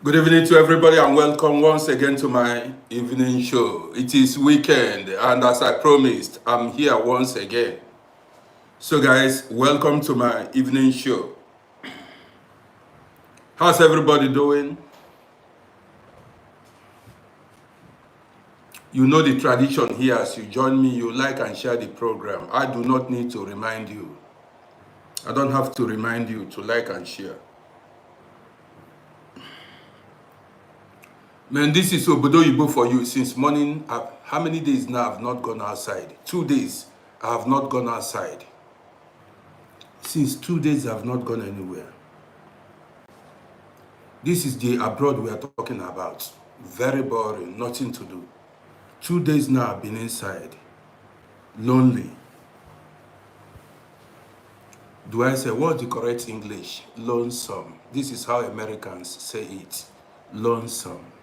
Good evening to everybody and welcome once again to my evening show. It is weekend and as I promised, I'm here once again. So guys, welcome to my evening show. How's everybody doing? You know the tradition here. As you join me, you like and share the program. I do not need to remind you. I don't have to remind you to like and share. Man, this is Obodo Ibo for you since morning. How many days now I've not gone outside? 2 days I have not gone outside. Since 2 days I've not gone anywhere. This is the abroad we are talking about. Very boring, nothing to do. 2 days now I've been inside. Lonely. Do I say, what's the correct English? Lonesome. This is how Americans say it. Lonesome.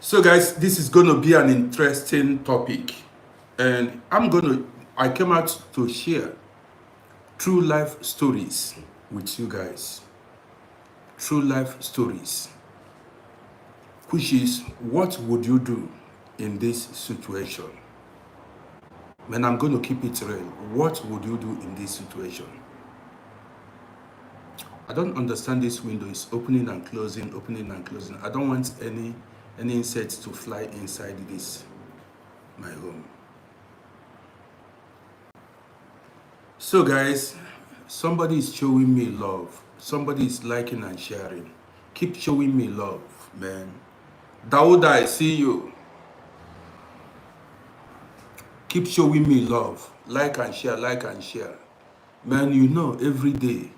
So guys, this is going to be an interesting topic. And I came out to share true life stories with you guys. True life stories. Which is, what would you do in this situation? Man, I'm going to keep it real. What would you do in this situation? I don't understand this window. It's opening and closing, opening and closing. I don't want any insects to fly inside this, my home. So guys, somebody is showing me love. Somebody is liking and sharing. Keep showing me love, man. Dauda, I see you. Keep showing me love. Like and share, like and share. Man, you know, every day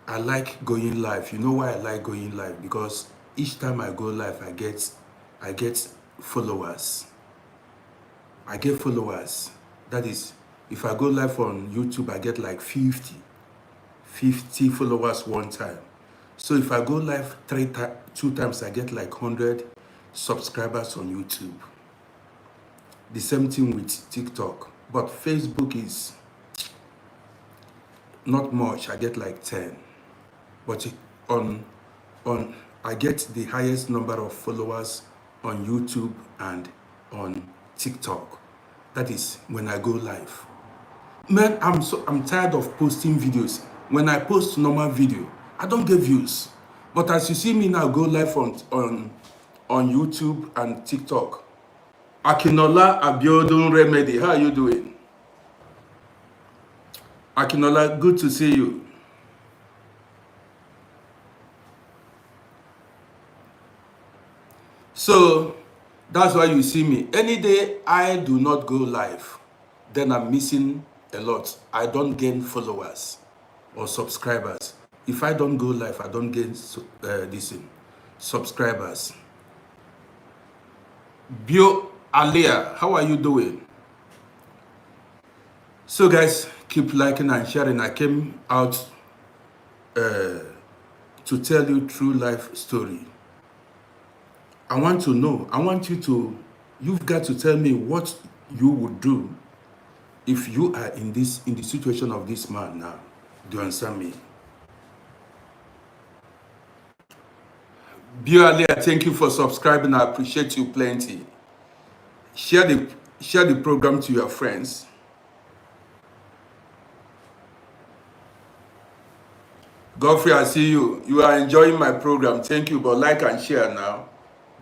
I like going live. You know why I like going live? Because each time I go live, I get followers. I get followers. That is, if I go live on YouTube, I get like 50 followers one time. So if I go live 2 times, I get like 100 subscribers on YouTube. The same thing with TikTok. But Facebook is not much. I get like 10. But I get the highest number of followers on YouTube and on TikTok. That is when I go live. Man, I'm tired of posting videos. When I post normal video, I don't get views. But as you see me now go live on YouTube and TikTok. Akinola Abiodun Remedy, how are you doing? Akinola, good to see you. So that's why you see me. Any day I do not go live, then I'm missing a lot. I don't gain followers or subscribers. If I don't go live, I don't gain subscribers. Bio Alia, how are you doing? So guys, keep liking and sharing. I came out to tell you true life story. I want to know. You've got to tell me what you would do if you are in the situation of this man now. Do you understand me? Bioalia, thank you for subscribing. I appreciate you plenty. Share the program to your friends. Godfrey, I see you. You are enjoying my program. Thank you, but like and share now.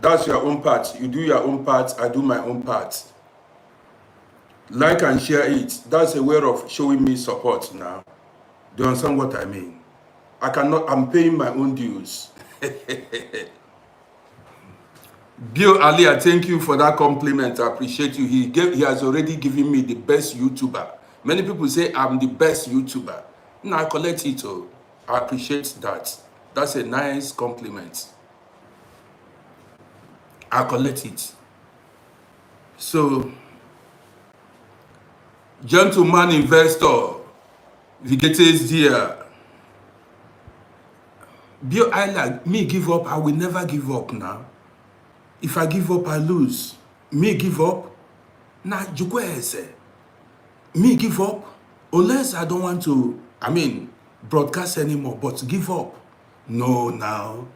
That's your own part. You do your own part, I do my own part. Like and share it. That's a way of showing me support now. Do you understand what I mean? I'm paying my own dues. Bill Alia, thank you for that compliment. I appreciate you. He has already given me the best YouTuber. Many people say I'm the best YouTuber. No, I collect it all. I appreciate that. That's a nice compliment. I collect it. So, gentleman investor, Vigetes dear. Bill, I like me give up. I will never give up now. If I give up, I lose. Me give up. Nah, jukwese. Me give up. Unless I don't want to, broadcast anymore, but give up. No, now.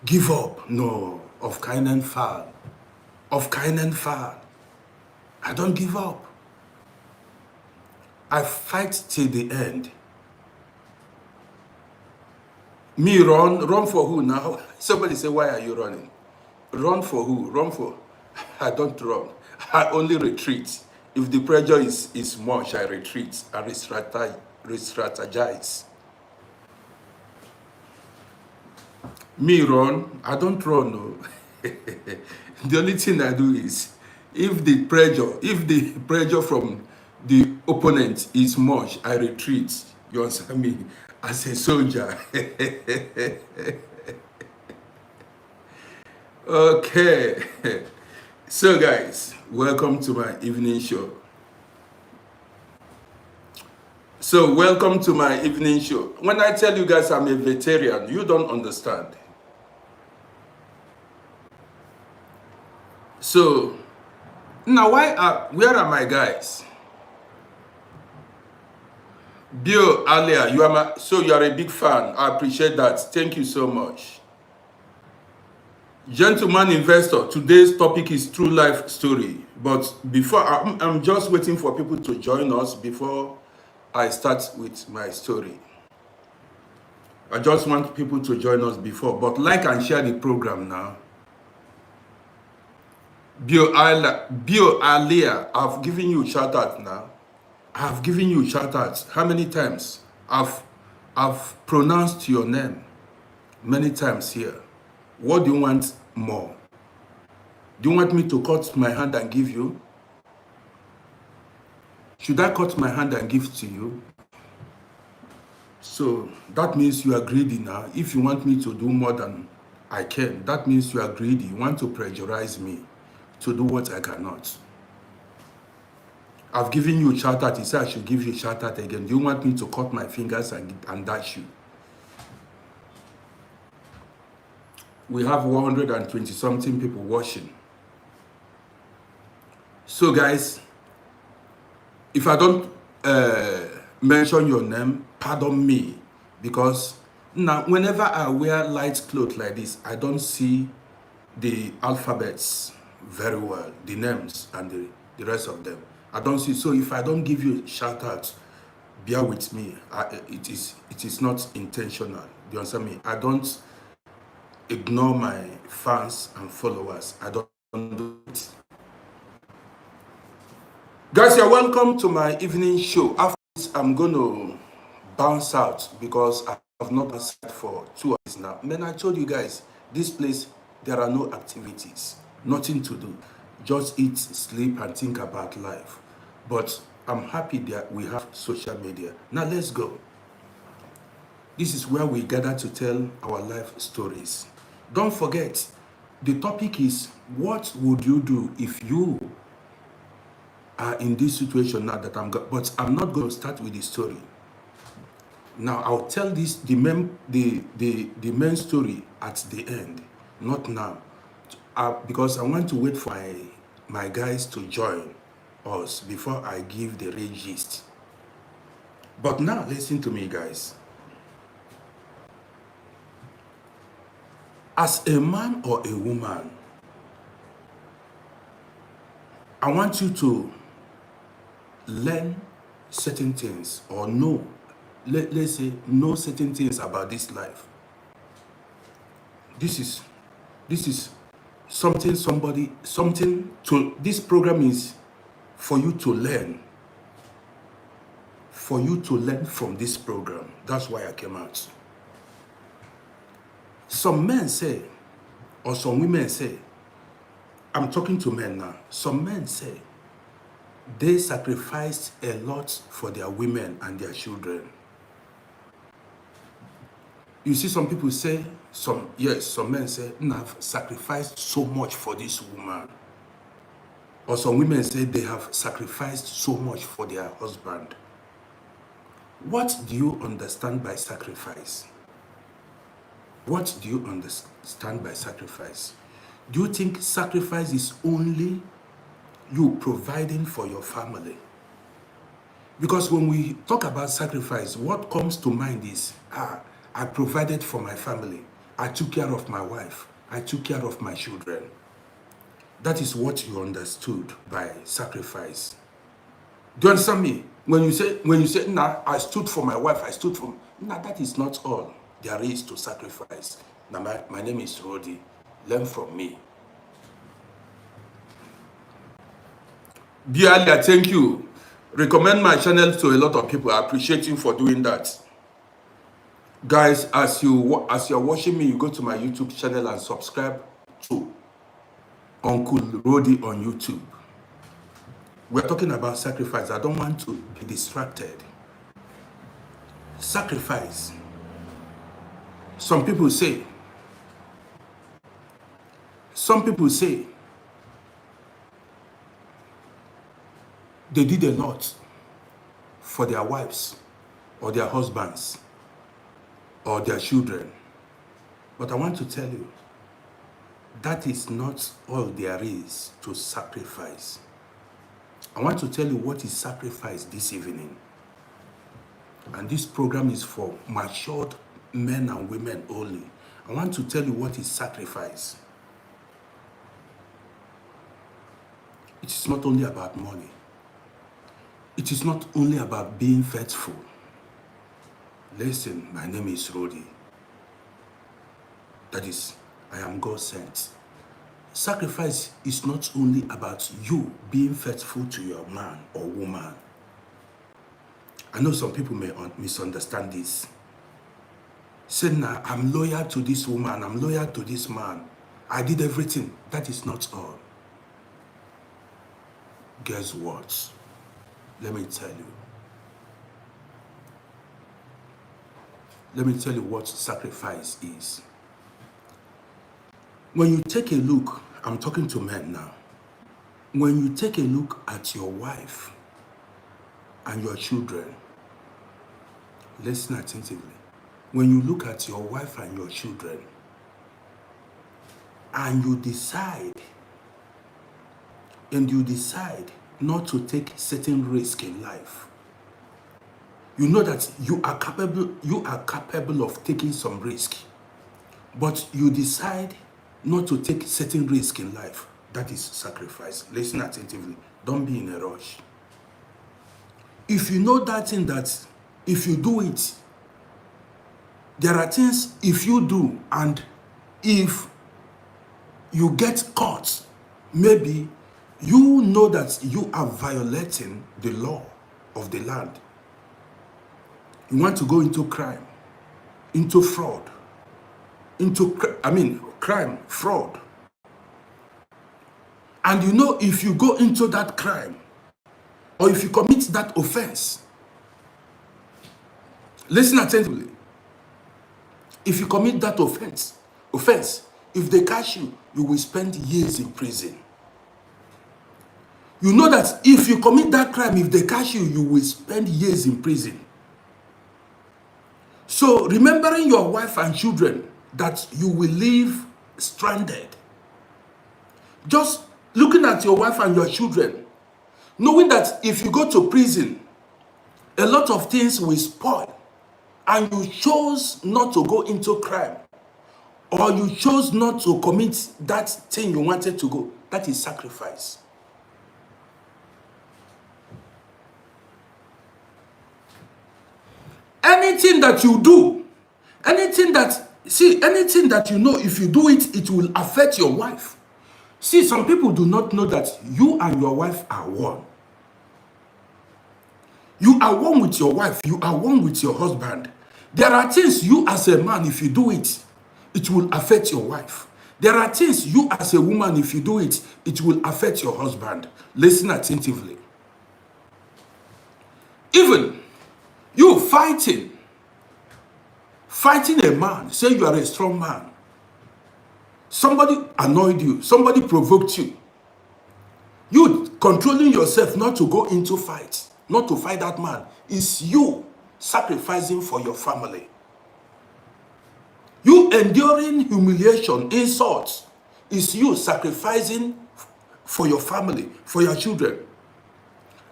Give up. No. Of kind and far. Of kind and far. I don't give up. I fight till the end. Me run? Run for who now? Somebody say, why are you running? Run for who? Run for? I don't run. I only retreat. If the pressure is much, I retreat. I re-strategize. Me run? I don't run, no. The only thing I do is, if the pressure from the opponent is much, I retreat. You understand me? As a soldier. Okay. So guys, welcome to my evening show. When I tell you guys I'm a veteran, you don't understand. So now where are my guys? Bill Alia, you are a big fan. I appreciate that. Thank you so much. Gentleman investor, today's topic is true life story. But before, I'm just waiting for people to join us before I start with my story. I just want people to join us before, but like and share the program now. Bio Alia, I've given you shout out now. I've given you shout out. How many times? I've pronounced your name many times here. What do you want more? Do you want me to cut my hand and give you? Should I cut my hand and give to you? So that means you are greedy now. If you want me to do more than I can, that means you are greedy. You want to pressurize me to do what I cannot. I've given you a shout out. He said I should give you a shout out again. Do you want me to cut my fingers and dash you? We have 120 something people watching. So guys, if I don't mention your name, pardon me, because now whenever I wear light clothes like this, I don't see the alphabets very well, the names and the rest of them. I don't see. So if I don't give you a shout out, bear with me. It is not intentional. Do you understand me? I don't ignore my fans and followers. I don't do it. Guys, you're welcome to my evening show. After this, I'm going to bounce out because I have not bounced out for 2 hours now. Then I told you guys, this place, there are no activities, nothing to do. Just eat, sleep, and think about life. But I'm happy that we have social media. Now let's go. This is where we gather to tell our life stories. Don't forget, the topic is, what would you do if you are in this situation now that but I'm not going to start with the story. Now I'll tell this the main story at the end, not now, because I want to wait for my guys to join us before I give the real gist. But now listen to me, guys. As a man or a woman, I want you to learn certain things, or know, let's say, know certain things about this life. This is something to, this program is for you to learn. For you to learn from this program. That's why I came out. Some men say, or some women say, I'm talking to men now. Some men say they sacrificed a lot for their women and their children. You see, some people say, some men say, I've sacrificed so much for this woman. Or some women say they have sacrificed so much for their husband. What do you understand by sacrifice? What do you understand by sacrifice? Do you think sacrifice is only you providing for your family? Because when we talk about sacrifice, what comes to mind is, I provided for my family. I took care of my wife. I took care of my children. That is what you understood by sacrifice. Do you understand me? When you say, nah, I stood for my wife, I stood for, nah, that is not all there is to sacrifice. Now, my name is Rodi. Learn from me. Bialia, thank you. Recommend my channel to a lot of people. I appreciate you for doing that. Guys, as you're watching me, you go to my YouTube channel and subscribe to Uncle Rodi on YouTube. We're talking about sacrifice. I don't want to be distracted. Sacrifice. Some people say they did a lot for their wives or their husbands or their children. But I want to tell you, that is not all there is to sacrifice. I want to tell you what is sacrifice this evening. And this program is for matured men and women only. I want to tell you what is sacrifice. It is not only about money. It is not only about being faithful. Listen, my name is Rodi. That is, I am God sent. Sacrifice is not only about you being faithful to your man or woman. I know some people may misunderstand this. Say, nah, I'm loyal to this woman, I'm loyal to this man. I did everything. That is not all. Guess what? Let me tell you. Let me tell you what sacrifice is. When you take a look, I'm talking to men now. When you take a look at your wife and your children, listen attentively. When you look at your wife and your children, and you decide not to take certain risk in life, you know that you are capable of taking some risk, but you decide not to take certain risk in life. That is sacrifice. Listen attentively. Don't be in a rush. If you know that thing that if you do it, there are things if you do, and if you get caught, maybe you know that you are violating the law of the land. You want to go into crime, into fraud, crime, fraud. And you know if you go into that crime, or if you commit that offense, listen attentively. If you commit that offense, if they catch you, you will spend years in prison. You know that if you commit that crime, if they catch you, you will spend years in prison. So remembering your wife and children that you will live stranded, just looking at your wife and your children, knowing that if you go to prison, a lot of things will spoil, and you chose not to go into crime, or you chose not to commit that thing you wanted to go, that is sacrifice. Anything that you do, anything that you know, if you do it, it will affect your wife. See, some people do not know that you and your wife are one. You are one with your wife. You are one with your husband. There are things you as a man, if you do it, it will affect your wife. There are things you as a woman, if you do it, it will affect your husband. Listen attentively. Even you fighting a man, say you are a strong man. Somebody annoyed you, somebody provoked you. You controlling yourself not to go into fight, not to fight that man, is you sacrificing for your family. You enduring humiliation, insults, is you sacrificing for your family, for your children.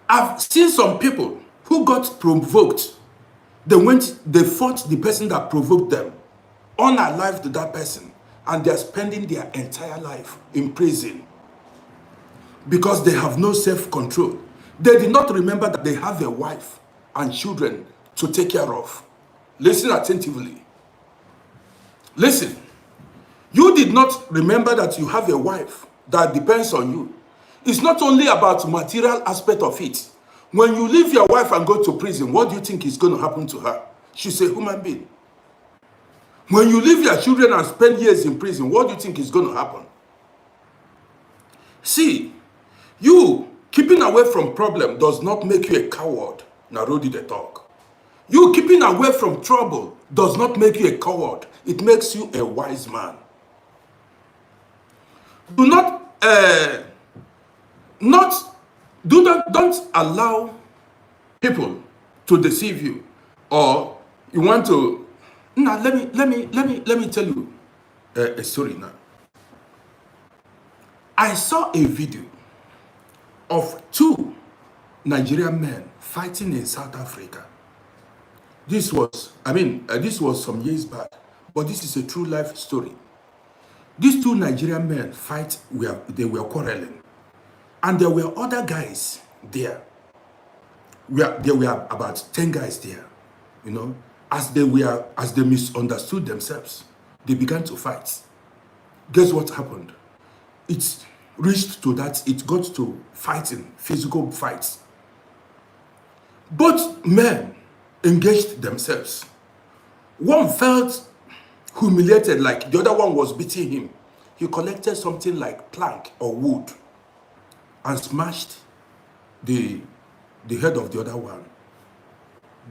I've seen some people who got provoked. They fought the person that provoked them, unalived that person, and they're spending their entire life in prison because they have no self-control. They did not remember that they have a wife and children to take care of. Listen attentively. Listen. You did not remember that you have a wife that depends on you. It's not only about material aspect of it. When you leave your wife and go to prison, what do you think is going to happen to her? She's a human being. When you leave your children and spend years in prison, what do you think is going to happen? See, you keeping away from problem does not make you a coward. Narodi the talk. You keeping away from trouble does not make you a coward. It makes you a wise man. Do don't allow people to deceive you, or you want to. Now let me tell you a story now. I saw a video of two Nigerian men fighting in South Africa. This was some years back, but this is a true life story. These two Nigerian men they were quarreling. And there were other guys there. There were about 10 guys there. You know, as they misunderstood themselves, they began to fight. Guess what happened? It got to fighting, physical fights. Both men engaged themselves. One felt humiliated, like the other one was beating him. He collected something like plank or wood and smashed the head of the other one.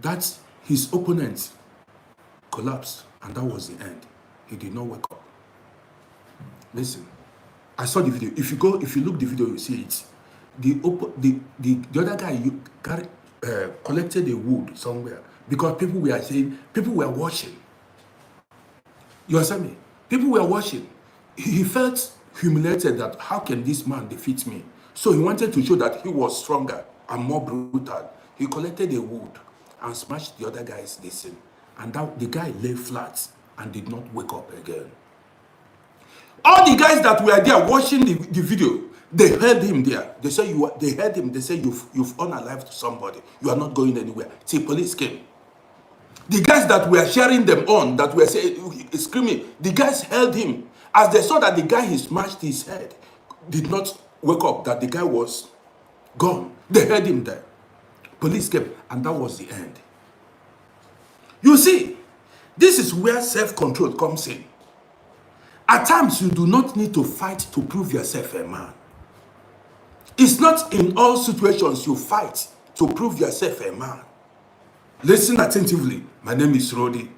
That his opponent collapsed, and that was the end. He did not wake up. Listen, I saw the video. If you look the video, you see it. The other guy collected a wood somewhere because people were watching. You understand me? People were watching. He felt humiliated that how can this man defeat me? So he wanted to show that he was stronger and more brutal. He collected a wood and smashed the other guy's listen. And the guy lay flat and did not wake up again. All the guys that were there watching the video, they heard him there. They said they heard him. They said you've unalived somebody. You are not going anywhere. Till police came. The guys that were sharing them on, that were screaming, the guys held him. As they saw that the guy he smashed his head did not wake up, that the guy was gone. They held him there. Police came, and that was the end. You see, this is where self-control comes in. At times, you do not need to fight to prove yourself a man. It's not in all situations you fight to prove yourself a man. Listen attentively. My name is Rodi.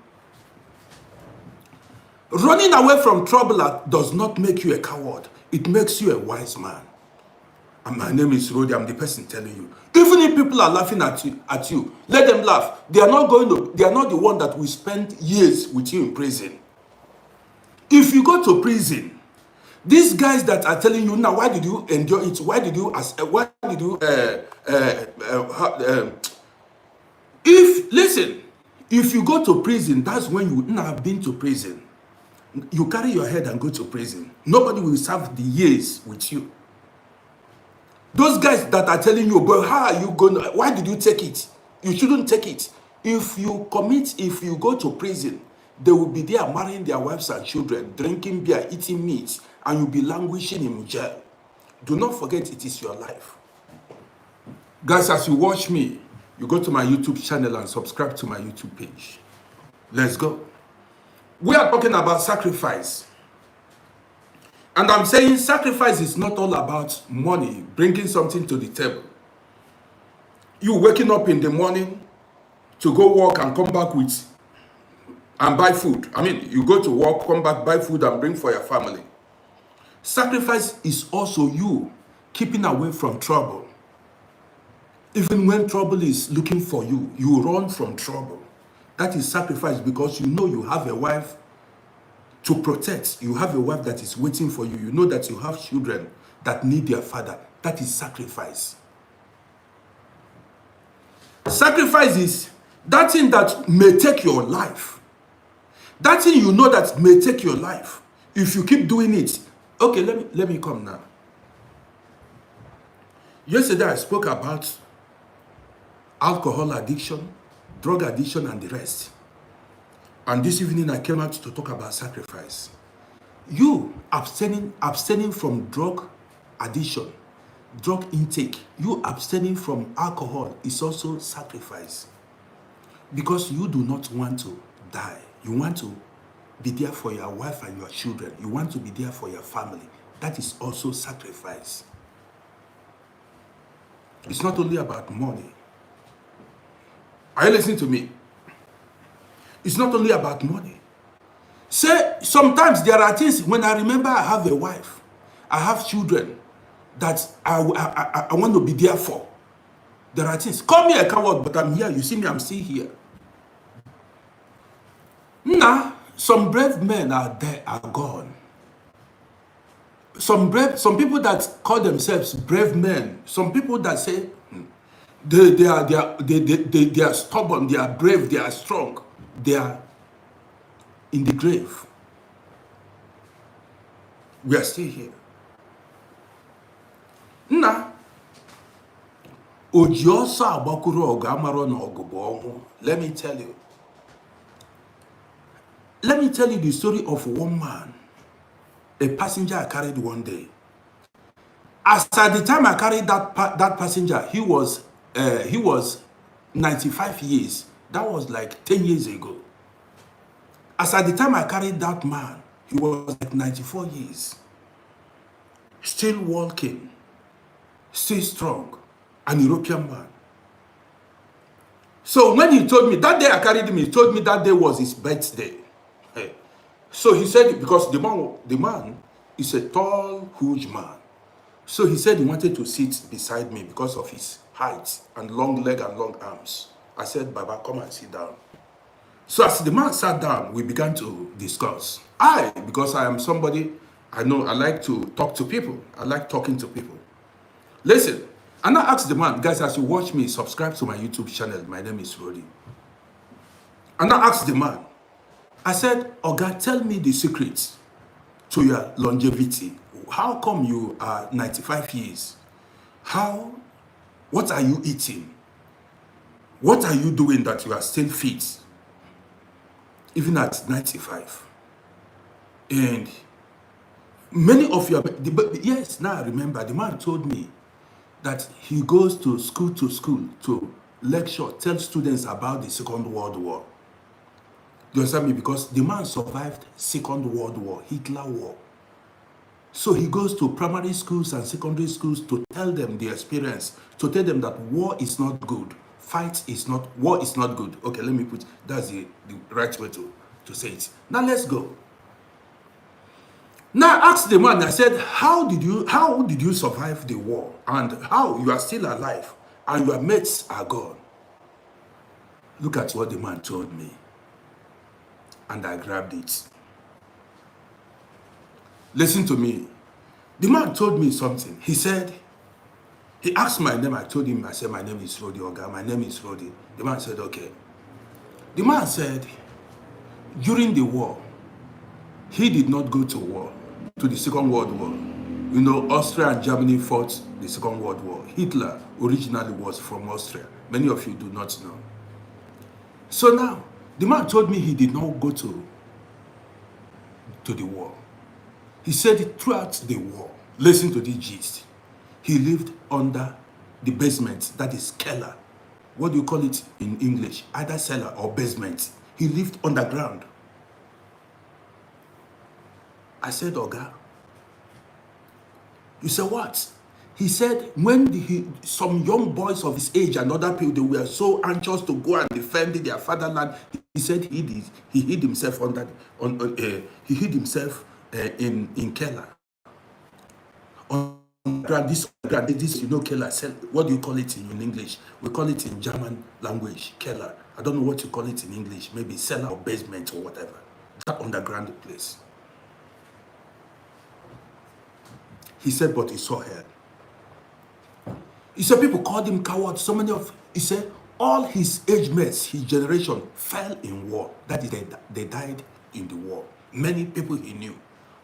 Running away from trouble does not make you a coward. It makes you a wise man. And my name is Rodi. I'm the person telling you. Even if people are laughing at you, let them laugh. They are not the one that will spend years with you in prison. If you go to prison, these guys that are telling you now, why did you endure it? If you go to prison, that's when you have been to prison. You carry your head and go to prison. Nobody will serve the years with you. Those guys that are telling you, but how are you going? Why did you take it? You shouldn't take it. If you go to prison, they will be there marrying their wives and children, drinking beer, eating meat, and you'll be languishing in jail. Do not forget it is your life. Guys, as you watch me, you go to my YouTube channel and subscribe to my YouTube page. Let's go. We are talking about sacrifice. And I'm saying sacrifice is not all about money, bringing something to the table. You waking up in the morning to go work and come back and buy food. I mean, you go to work, come back, buy food and bring for your family. Sacrifice is also you keeping away from trouble. Even when trouble is looking for you, you run from trouble. That is sacrifice, because you know you have a wife to protect. You have a wife that is waiting for you. You know that you have children that need their father. That is sacrifice. Sacrifice is That thing that may take your life. That thing you know that may take your life. If you keep doing it. Okay, let me come now. Yesterday I spoke about alcohol addiction, drug addiction, and the rest. And this evening I came out to talk about sacrifice. You abstaining from drug addiction, drug intake, you abstaining from alcohol is also sacrifice. Because you do not want to die. You want to be there for your wife and your children. You want to be there for your family. That is also sacrifice. It's not only about money. Are you listening to me? It's not only about money. Say, sometimes there are things, when I remember I have a wife, I have children that I want to be there for. There are things. Call me a coward, but I'm here. You see me, I'm still here. Now, some brave men are gone. Some people that call themselves brave men, some people that say they are stubborn, they are brave, they are strong, they are in the grave. We are still here. Now, let me tell you. Let me tell you the story of one man, a passenger I carried one day. As at the time I carried that passenger, he was 95 years. That was like 10 years ago. As at the time I carried that man, he was like 94 years. Still walking, still strong, an European man. So when he told me, that day I carried him, he told me that day was his birthday. So he said, because the man is a tall, huge man. So he said he wanted to sit beside me because of his height and long leg and long arms. I said, Baba, come and sit down. So as the man sat down, we began to discuss. Because I am somebody, I know I like to talk to people. I like talking to people. Listen, and I asked the man, guys, as you watch me, subscribe to my YouTube channel. My name is Rodi. And I asked the man, I said, Oga, tell me the secrets to your longevity. How come you are 95 years? What are you eating? What are you doing that you are still fit? Even at 95. And many of your, yes, now I remember, the man told me that he goes to school to lecture, tell students about the Second World War. You understand me? Because the man survived Second World War, Hitler War. So he goes to primary schools and secondary schools to tell them the experience, to tell them that war is not good. War is not good. Okay, let me put, that's the right way to say it. Now let's go. Now I asked the man, I said, how did you survive the war? And how you are still alive and your mates are gone? Look at what the man told me. And I grabbed it. Listen to me. The man told me something. He said, he asked my name. I told him, I said, my name is Rodi Oga. My name is Rodi. The man said, okay. The man said, during the war, he did not go to war, to the Second World War. You know, Austria and Germany fought the Second World War. Hitler originally was from Austria. Many of you do not know. So now, the man told me he did not go to the war. He said throughout the war, listen to this gist, he lived under the basement, that is cellar. What do you call it in English? Either cellar or basement. He lived underground. I said, Oga. You said what? He said when some young boys of his age and other people, they were so anxious to go and defend their fatherland, he said he hid himself in Keller. This you know Keller. What do you call it in English? We call it in German language Keller. I don't know what you call it in English. Maybe cellar or basement or whatever. That underground place. He said, but he saw her. He said people called him coward. He said, all his age mates, his generation, fell in war. That is, they died in the war. Many people he knew.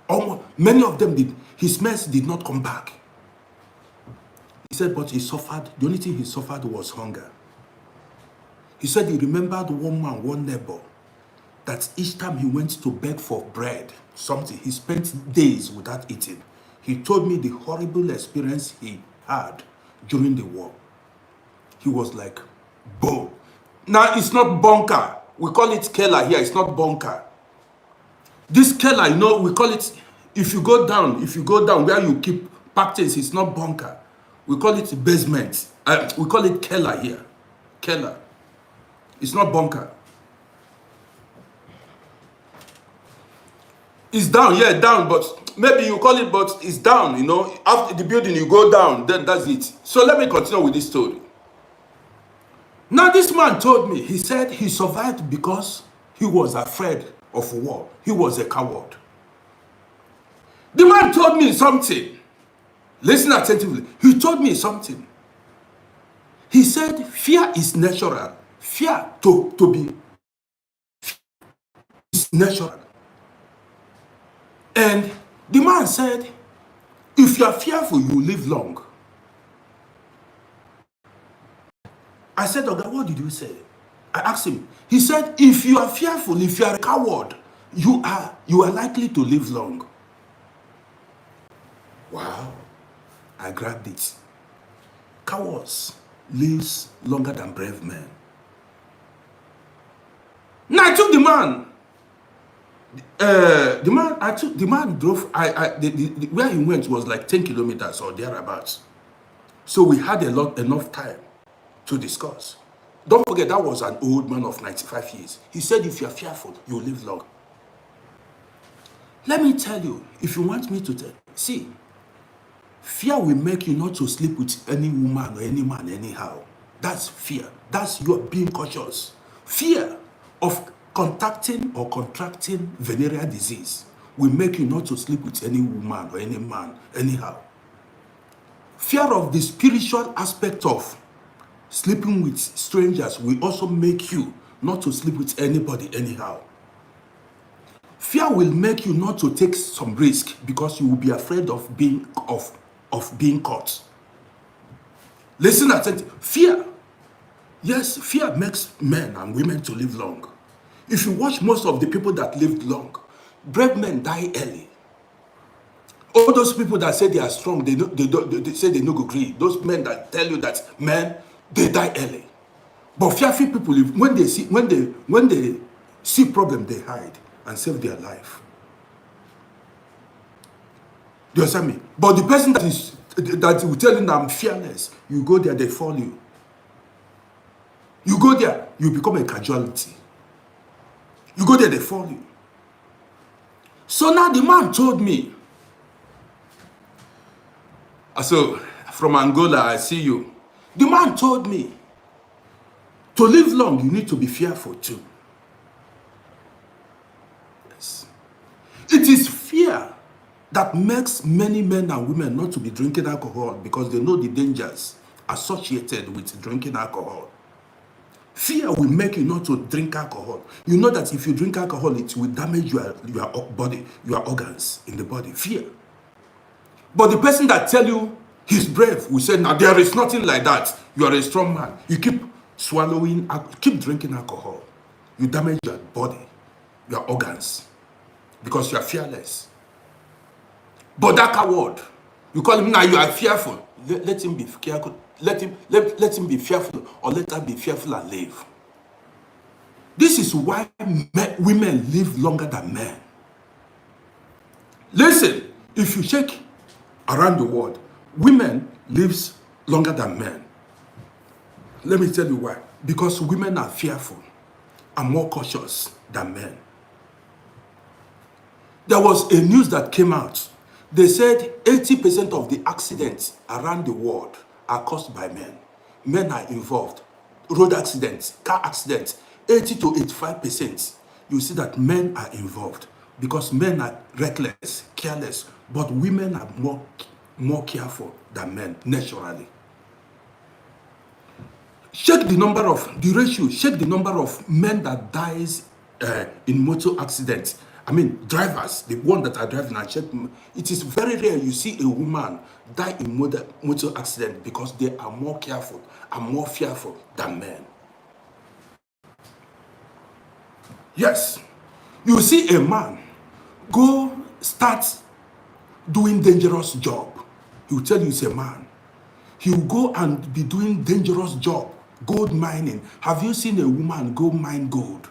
Almost, many of them did. His mates did not come back. He said, but he suffered. The only thing he suffered was hunger. He said he remembered one man, one neighbor, that each time he went to beg for bread, something, he spent days without eating. He told me the horrible experience he had during the war. He was like, boom. Now, it's not bunker. We call it keller here. It's not bunker. This keller, you know, we call it, if you go down where you keep packed things, it's not bunker. We call it basement. We call it keller here. Keller. It's not bunker. It's down, yeah, down, but maybe you call it, but it's down, you know. After the building, you go down, then that's it. So let me continue with this story. Now, this man told me, he said he survived because he was afraid of war. He was a coward. The man told me something. Listen attentively. He told me something. He said fear is natural. Fear to be is natural. And the man said, if you are fearful, you live long. I said, Oga, what did you say? I asked him. He said, if you are fearful, if you are a coward, you are likely to live long. Wow. I grabbed it. Cowards lives longer than brave men. Now I took the man. The man drove. Where he went was like 10 kilometers or thereabouts. So we had enough time to discuss. Don't forget, that was an old man of 95 years. He said, if you're fearful, you'll live long. Let me tell you, if you want me to tell, see, fear will make you not to sleep with any woman or any man anyhow. That's fear. That's your being cautious. Fear of contacting or contracting venereal disease will make you not to sleep with any woman or any man anyhow. Fear of the spiritual aspect of sleeping with strangers will also make you not to sleep with anybody anyhow. Fear will make you not to take some risk because you will be afraid of being caught. Listen attentively. Fear. Yes, fear makes men and women to live long. If you watch most of the people that lived long, brave men die early. All those people that say they are strong, they say they no go agree. Those men that tell you that men, they die early. But fearful people, when they see problem, they hide and save their life. Do you understand me? But the person that will tell you that I'm fearless, you go there, they fall you. You go there, you become a casualty. You go there, they fall you. So now the man told me, so from Angola, I see you. The man told me, to live long, you need to be fearful too. Yes. It is fear that makes many men and women not to be drinking alcohol because they know the dangers associated with drinking alcohol. Fear will make you not to drink alcohol. You know that if you drink alcohol, it will damage your body, your organs in the body. Fear. But the person that tell you he's brave will say, now there is nothing like that. You are a strong man. You keep swallowing, keep drinking alcohol. You damage your body, your organs, because you are fearless. But that coward, you call him now, you are fearful. Let him be careful. Let him be fearful, or let her be fearful and live. This is why women live longer than men. Listen, if you check around the world, women live longer than men. Let me tell you why. Because women are fearful and more cautious than men. There was a news that came out. They said 80% of the accidents around the world are caused by men. Men are involved. Road accidents, car accidents, 80 to 85%. You see that men are involved because men are reckless, careless, but women are more careful than men naturally. Check the number of, the ratio, check the number of men that dies in motor accidents. I mean, drivers, the one that are driving, I check. It is very rare you see a woman die in motor accident because they are more careful and more fearful than men. Yes, you see a man go start doing dangerous job. He will tell you he's a man. He will go and be doing dangerous job, gold mining. Have you seen a woman go mine gold?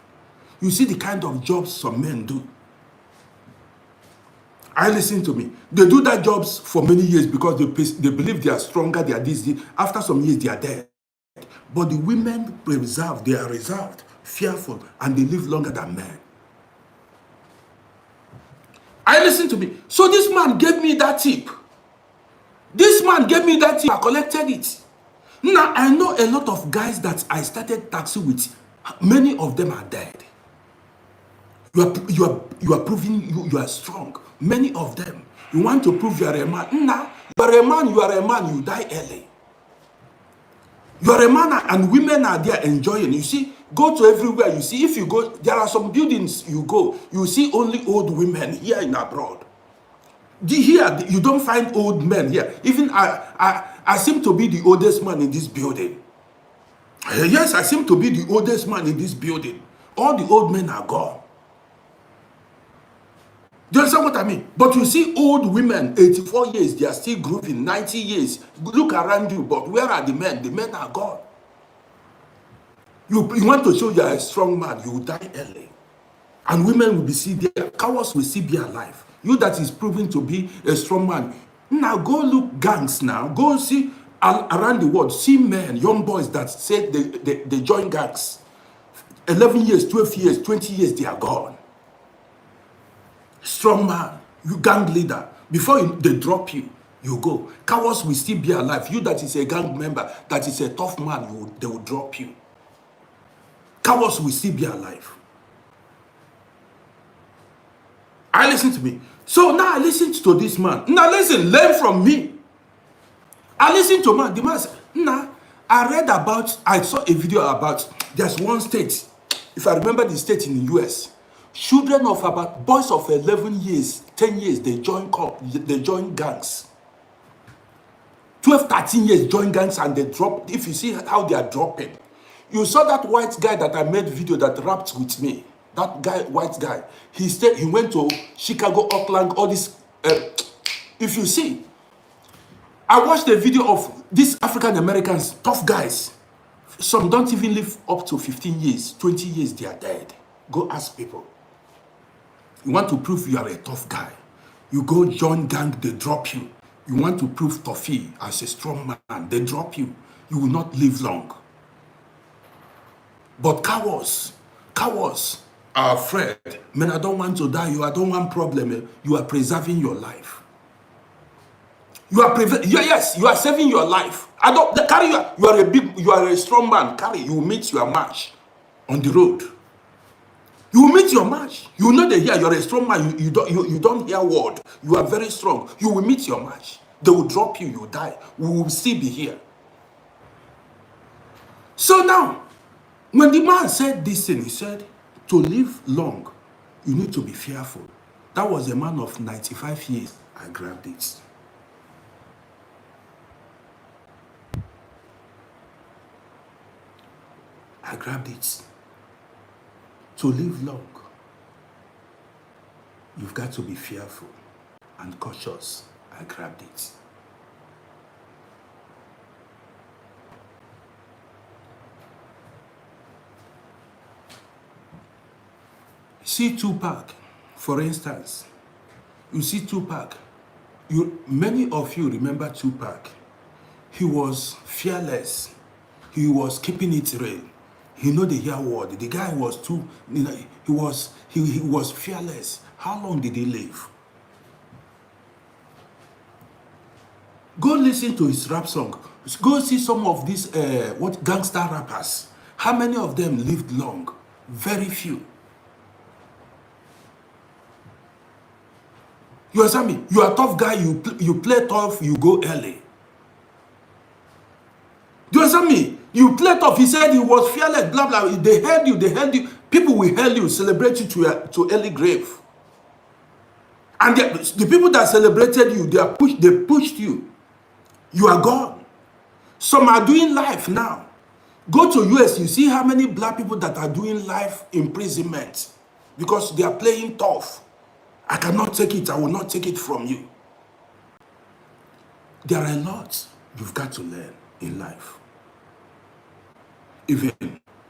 You see the kind of jobs some men do. I listen to me. They do that jobs for many years because they believe they are stronger, they are this. After some years, they are dead. But the women they are reserved, fearful, and they live longer than men. I listen to me. So this man gave me that tip. This man gave me that tip. I collected it. Now, I know a lot of guys that I started taxi with. Many of them are dead. You are proving you are strong. Many of them. You want to prove you are a man. Nah, you are a man, you die early. You are a man and women are there enjoying. You see, go to everywhere. You see, if you go, there are some buildings you go, you see only old women here in abroad. Here, you don't find old men here. Even I seem to be the oldest man in this building. Yes, I seem to be the oldest man in this building. All the old men are gone. Do you understand what I mean? But you see old women, 84 years, they are still grooving, 90 years. Look around you, but where are the men? The men are gone. You want to show you are a strong man, you will die early. And women will be still there. Cowards will still be alive. You that is proven to be a strong man. Now go look gangs now. Go see around the world. See men, young boys that say they join gangs. 11 years, 12 years, 20 years, they are gone. Strong man, you gang leader. Before they drop you, you go. Cowards will still be alive. You that is a gang member, that is a tough man, they will drop you. Cowards will still be alive. I listen to me. So now I listen to this man. Now listen, learn from me. I listen to man. The man said, nah, I saw a video about, there's one state, if I remember the state in the US, children of about, boys of 11 years, 10 years, they join gangs. 12, 13 years join gangs and they drop. If you see how they are dropping. You saw that white guy that I made video that rapped with me. That guy, white guy. He went to Chicago, Oakland, all this. If you see, I watched the video of these African Americans, tough guys. Some don't even live up to 15 years, 20 years, they are dead. Go ask people. You want to prove you are a tough guy. You go join gang, they drop you. You want to prove toughy as a strong man, they drop you. You will not live long. But cowards are afraid. Man, I don't want to die. I don't want problem. You are preserving your life. You are saving your life. You are a strong man. You will meet your match on the road. You will meet your match. You will know they hear you're a strong man. You don't hear word. You are very strong. You will meet your match. They will drop you. You will die. We will still be here. So now, when the man said this thing, he said, to live long, you need to be fearful. That was a man of 95 years. I grabbed it. I grabbed it. To live long, you've got to be fearful and cautious. I grabbed it. See Tupac, for instance. You see Tupac. Many of you remember Tupac. He was fearless. He was keeping it real. He know the hear word. The guy was he was fearless. How long did he live? Go listen to his rap song. Go see some of these gangster rappers. How many of them lived long? Very few. You understand me? You are a tough guy, you play tough, you go early. Do you understand me? You play tough. He said he was fearless, blah, blah. They held you, they held you. People will held you, celebrate you to early grave. And the people that celebrated you, they pushed you. You are gone. Some are doing life now. Go to US, you see how many black people that are doing life imprisonment because they are playing tough. I cannot take it. I will not take it from you. There are a lot you've got to learn in life. Even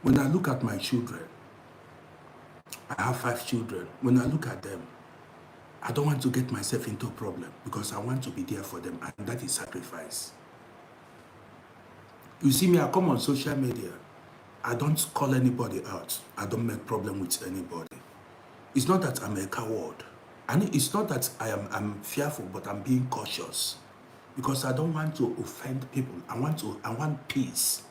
when I look at my children, I have 5 children. When I look at them, I don't want to get myself into a problem because I want to be there for them, and that is sacrifice. You see me, I come on social media. I don't call anybody out. I don't make problem with anybody. It's not that I'm a coward. And it's not that I'm fearful, but I'm being cautious. Because I don't want to offend people. I want peace.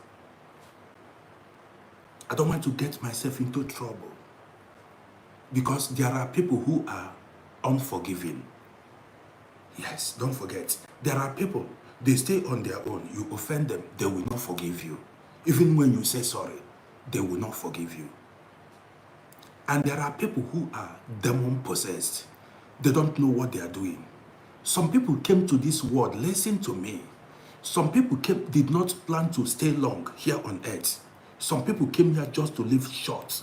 I don't want to get myself into trouble. Because there are people who are unforgiving. Yes, don't forget. There are people, they stay on their own. You offend them, they will not forgive you. Even when you say sorry, they will not forgive you. And there are people who are demon possessed. They don't know what they are doing. Some people came to this world, listen to me. Some people did not plan to stay long here on earth. Some people came here just to live short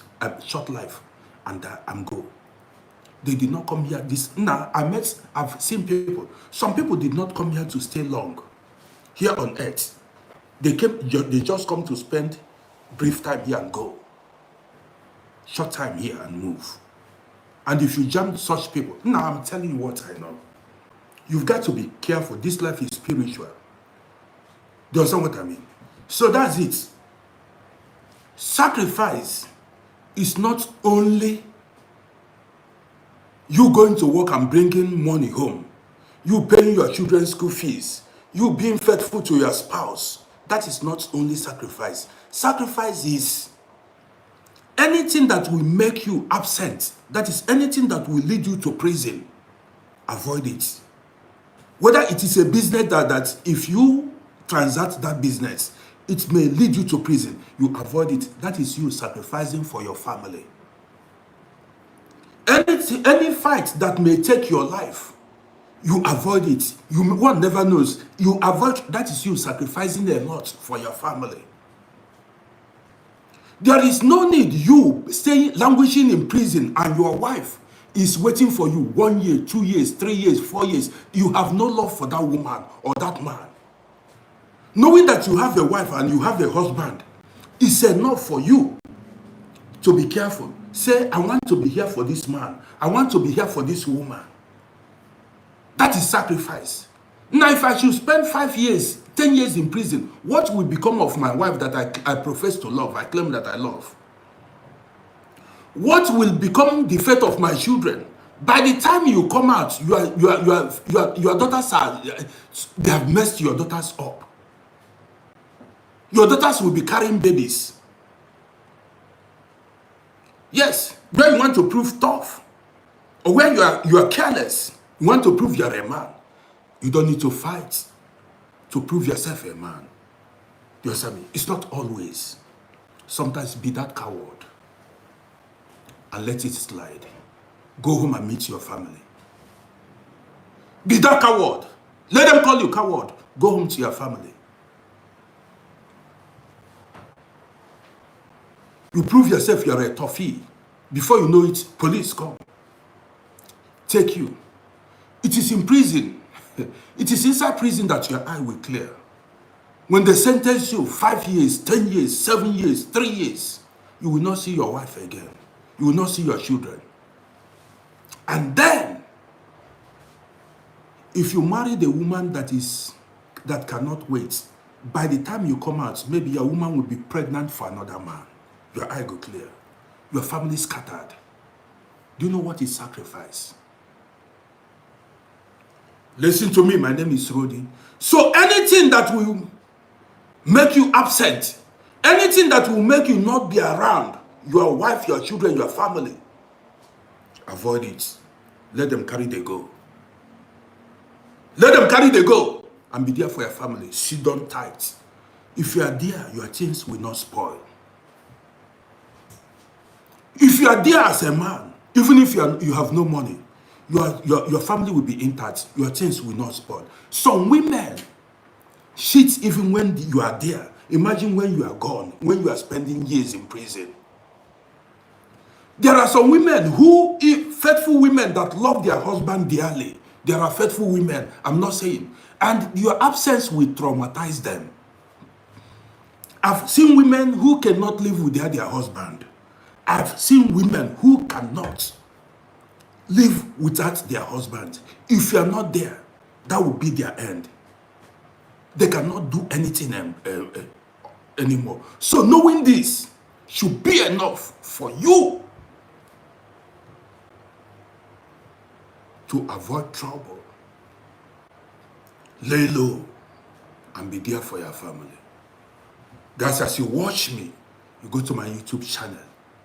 life and go. They did not come here. I've seen people. Some people did not come here to stay long here on earth. They just come to spend brief time here and go. Short time here and move. And if you jump such people, now I'm telling you what I know. You've got to be careful. This life is spiritual. Do you understand what I mean? So that's it. Sacrifice is not only you going to work and bringing money home, you paying your children's school fees, you being faithful to your spouse. That is not only sacrifice. Sacrifice is anything that will make you absent. That is anything that will lead you to prison. Avoid it. Whether it is a business that if you transact that business, it may lead you to prison. You avoid it. That is you sacrificing for your family. Any fight that may take your life, you avoid it. One never knows. You avoid. That is you sacrificing a lot for your family. There is no need you staying languishing in prison and your wife is waiting for you 1 year, 2 years, 3 years, 4 years. You have no love for that woman or that man. Knowing that you have a wife and you have a husband is enough for you to be careful. Say, I want to be here for this man. I want to be here for this woman. That is sacrifice. Now, if I should spend 5 years, 10 years in prison, what will become of my wife that I profess to love, I claim that I love? What will become the fate of my children? By the time you come out, your daughters they have messed your daughters up. Your daughters will be carrying babies. Yes, where you want to prove tough, or where you are careless, you want to prove you're a man. You don't need to fight to prove yourself a man. You understand me? It's not always. Sometimes be that coward and let it slide. Go home and meet your family. Be that coward. Let them call you coward. Go home to your family. You prove yourself you're a toughie. Before you know it, police come. Take you. It is in prison. It is inside prison that your eye will clear. When they sentence you 5 years, 10 years, 7 years, 3 years, you will not see your wife again. You will not see your children. And then, if you marry the woman that cannot wait, by the time you come out, maybe your woman will be pregnant for another man. Your eye go clear. Your family scattered. Do you know what is sacrifice? Listen to me, my name is Rodi. So anything that will make you absent, anything that will make you not be around your wife, your children, your family, avoid it. Let them carry the go. Let them carry the go and be there for your family. Sit down tight. If you are there, your things will not spoil. If you are there as a man, even if you have no money, your family will be intact. Your things will not spoil. Some women cheat even when you are there. Imagine when you are gone, when you are spending years in prison. There are some women who, faithful women that love their husband dearly. There are faithful women, I'm not saying. And your absence will traumatize them. I've seen women who cannot live without their husband. I've seen women who cannot live without their husband. If you are not there, that will be their end. They cannot do anything anymore. So knowing this should be enough for you to avoid trouble. Lay low and be there for your family. Guys, as you watch me, you go to my YouTube channel,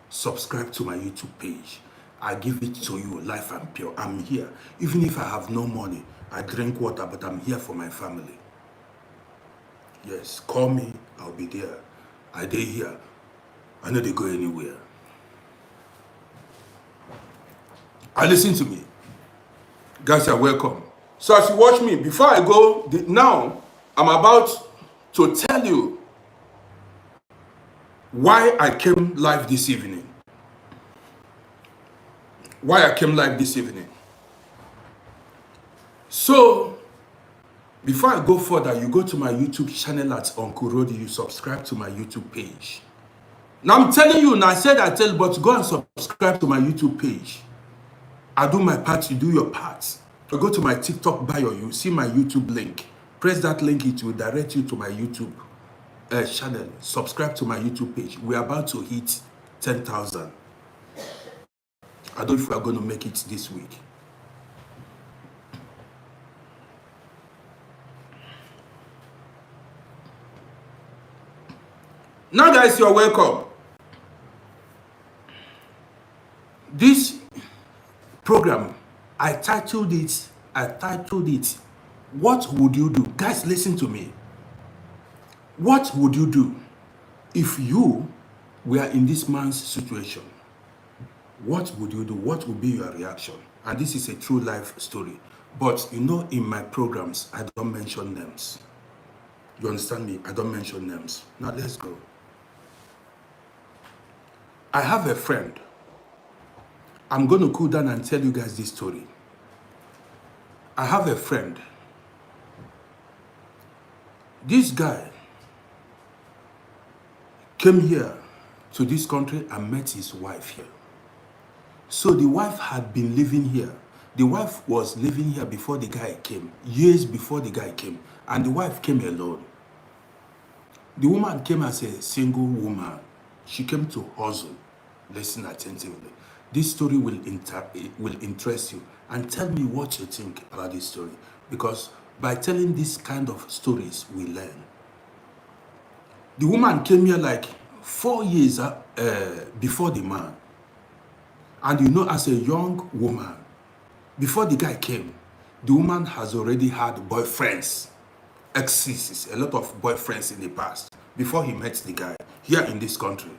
subscribe to my YouTube page. I give it to you life and pure. I'm here. Even if I have no money, I drink water, but I'm here for my family. Yes, call me, I'll be there. I stay here. I know they go anywhere. And listen to me. Guys, you're welcome. So as you watch me, before I go, now I'm about to tell you why I came live this evening. Why I came live this evening. So, before I go further, you go to my YouTube channel at Uncle Rody, you subscribe to my YouTube page. Now I'm telling you, now I said I tell, but go and subscribe to my YouTube page. I do my part, you do your part. You go to my TikTok bio, you see my YouTube link. Press that link, it will direct you to my YouTube channel. Subscribe to my YouTube page. We're about to hit 10,000. I don't know if we are going to make it this week. Now guys, you're welcome. This program, I titled it, What Would You Do? Guys, listen to me. What would you do if you were in this man's situation? What would you do? What would be your reaction? And this is a true life story. But you know, in my programs, I don't mention names. You understand me? I don't mention names. Now let's go. I have a friend. I'm going to cool down and tell you guys this story. I have a friend. This guy came here to this country and met his wife here. So the wife had been living here. The wife was living here before the guy came, years before the guy came, and the wife came alone. The woman came as a single woman. She came to hustle. Listen attentively. This story will interest you, and tell me what you think about this story, because by telling this kind of stories, we learn. The woman came here like 4 years before the man. And you know, as a young woman, before the guy came, the woman has already had boyfriends, exes, a lot of boyfriends in the past, before he met the guy here in this country.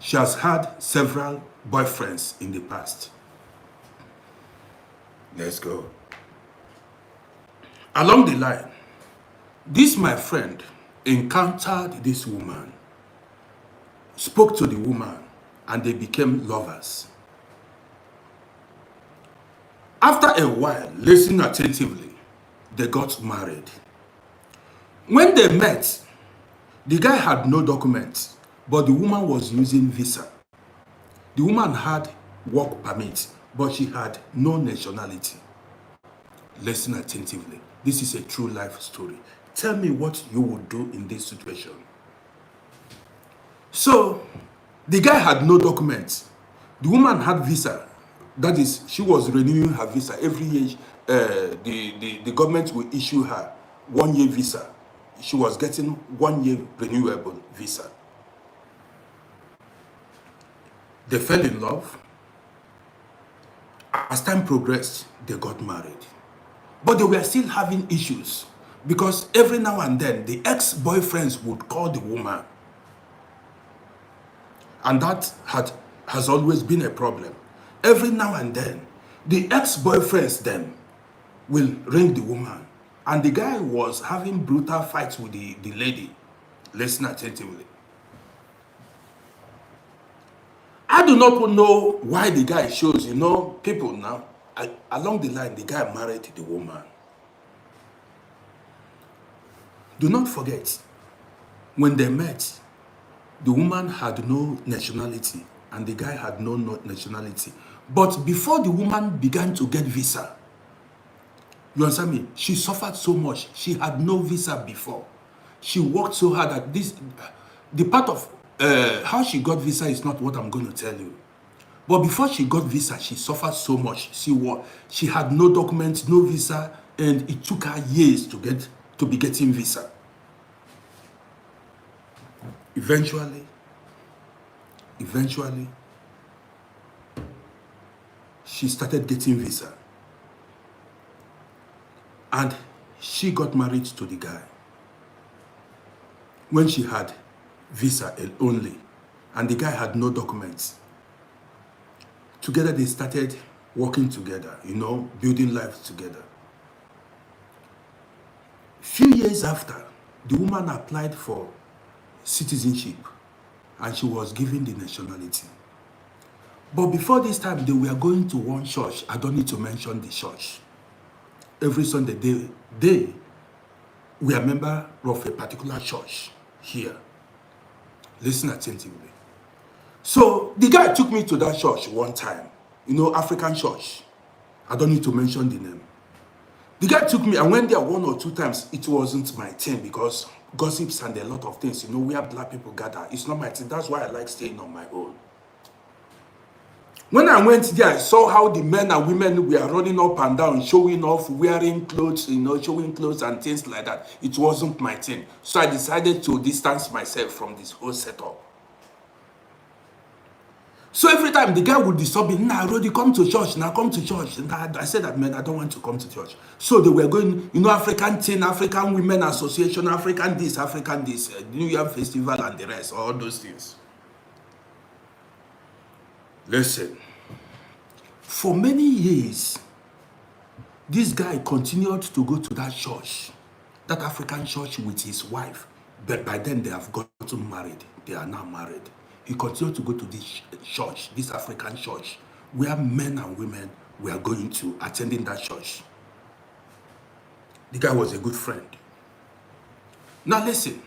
She has had several boyfriends in the past. Let's go. Along the line, this my friend encountered this woman, spoke to the woman, and they became lovers. After a while, listen attentively, they got married. When they met, the guy had no documents, but the woman was using visa. The woman had work permit, but she had no nationality. Listen attentively. This is a true life story. Tell me what you would do in this situation. So, the guy had no documents. The woman had visa. That is, she was renewing her visa. Every year, the government will issue her 1 year visa. She was getting 1 year renewable visa. They fell in love. As time progressed, they got married. But they were still having issues Because every now and then, the ex-boyfriends would call the woman. And that has always been a problem. Every now and then, the ex-boyfriends then will ring the woman. And the guy was having brutal fights with the lady. Listen attentively. I do not know why the guy shows, people now, along the line, the guy married the woman. Do not forget, when they met, the woman had no nationality and the guy had no nationality. But before the woman began to get visa, you understand me? She suffered so much. She had no visa before. She worked so hard at this. The part of how she got visa is not what I'm going to tell you. But before she got visa, she suffered so much. She had no documents, no visa, and it took her years to be getting visa. Eventually, she started getting visa. And she got married to the guy when she had visa only, and the guy had no documents. Together they started working together, building life together. Few years after, the woman applied for citizenship and she was given the nationality. But before this time, they were going to one church. I don't need to mention the church. Every Sunday, they were a member of a particular church here. Listen attentively. So the guy took me to that church one time, African church. I don't need to mention the name. The guy took me, I went there 1 or 2 times. It wasn't my thing because gossips and a lot of things, where black people gather. It's not my thing. That's why I like staying on my own. When I went there, I saw how the men and women were running up and down, showing off, wearing clothes, showing clothes and things like that. It wasn't my thing. So I decided to distance myself from this whole setup. So every time the guy would disturb me, nah, Rodi, come to church, now come to church. And I said that, man, I don't want to come to church. So they were going, African Teen, African Women Association, African this, New Year Festival and the rest, all those things. Listen, for many years, this guy continued to go to that church, that African church with his wife. But by then they have gotten married. They are now married. He continued to go to this church, this African church, where men and women were going to, attending that church. The guy was a good friend. Now listen.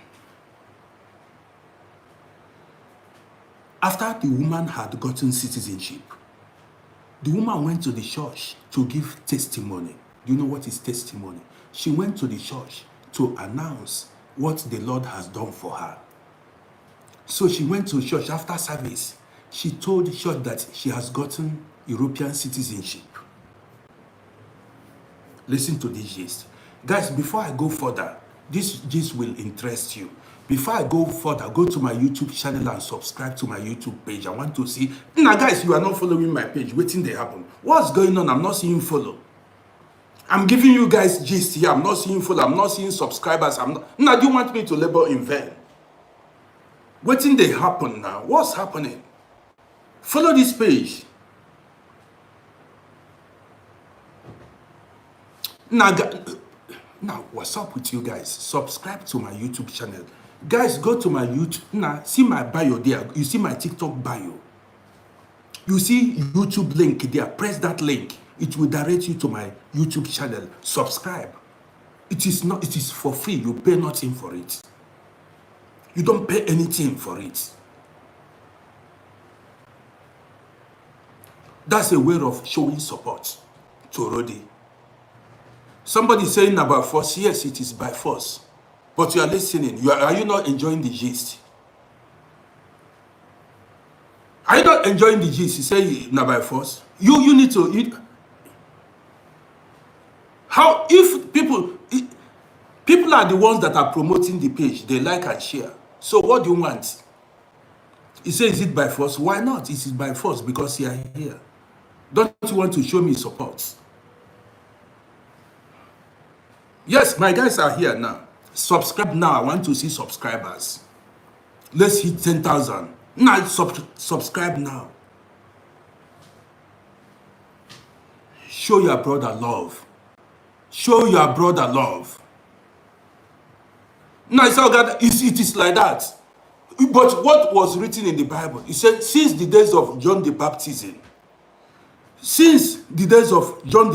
After the woman had gotten citizenship, the woman went to the church to give testimony. Do you know what is testimony? She went to the church to announce what the Lord has done for her. So she went to church after service. She told the church that she has gotten European citizenship. Listen to this gist. Guys, before I go further, this gist will interest you. Before I go further, go to my YouTube channel and subscribe to my YouTube page. I want to see. Now, guys, you are not following my page. Waiting they happen. What's going on? I'm not seeing follow. I'm giving you guys gist here. I'm not seeing follow. I'm not seeing subscribers. Now, do you want me to labor in vain? Waiting they happen now. What's happening? Follow this page. Now, what's up with you guys? Subscribe to my YouTube channel. Guys, go to my YouTube. Now, see my bio there. You see my TikTok bio. You see YouTube link there. Press that link. It will direct you to my YouTube channel. Subscribe. It is for free. You pay nothing for it. You don't pay anything for it. That's a way of showing support to Rodi. Somebody saying about force. Yes, it is by force. But you are listening. Are you not enjoying the gist? Are you not enjoying the gist? You say not by force. You need to. How if people are the ones that are promoting the page, they like and share. So what do you want? He says, is it by force? Why not? It is by force because you are here. Don't you want to show me support? Yes, my guys are here now. Subscribe now. I want to see subscribers. Let's hit 10,000. Now, subscribe now. Show your brother love. Show your brother love. Now, it's all God. It is like that. But what was written in the Bible? It said, since the days of John the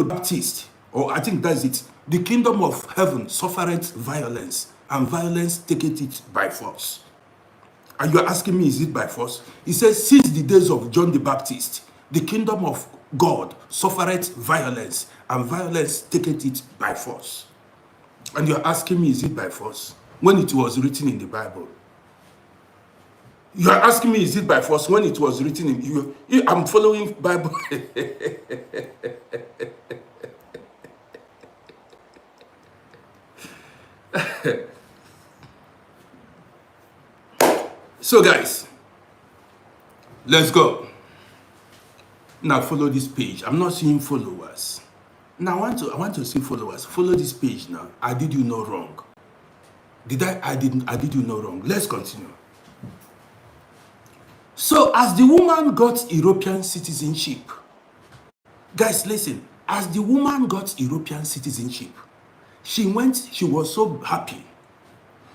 Baptist, or I think that's it, the kingdom of heaven suffereth violence, and violence taketh it by force. And you're asking me, is it by force? He says, since the days of John the Baptist, the kingdom of God suffereth violence, and violence taketh it by force. And you're asking me, is it by force? When it was written in the Bible. You're asking me, is it by force? When it was written in you? I'm following Bible. So guys, let's go. Now follow this page. I'm not seeing followers. Now I want to see followers. Follow this page now. I did you no wrong. I did you no wrong. Let's continue. So as the woman got European citizenship, guys, listen. As the woman got European citizenship, she was so happy.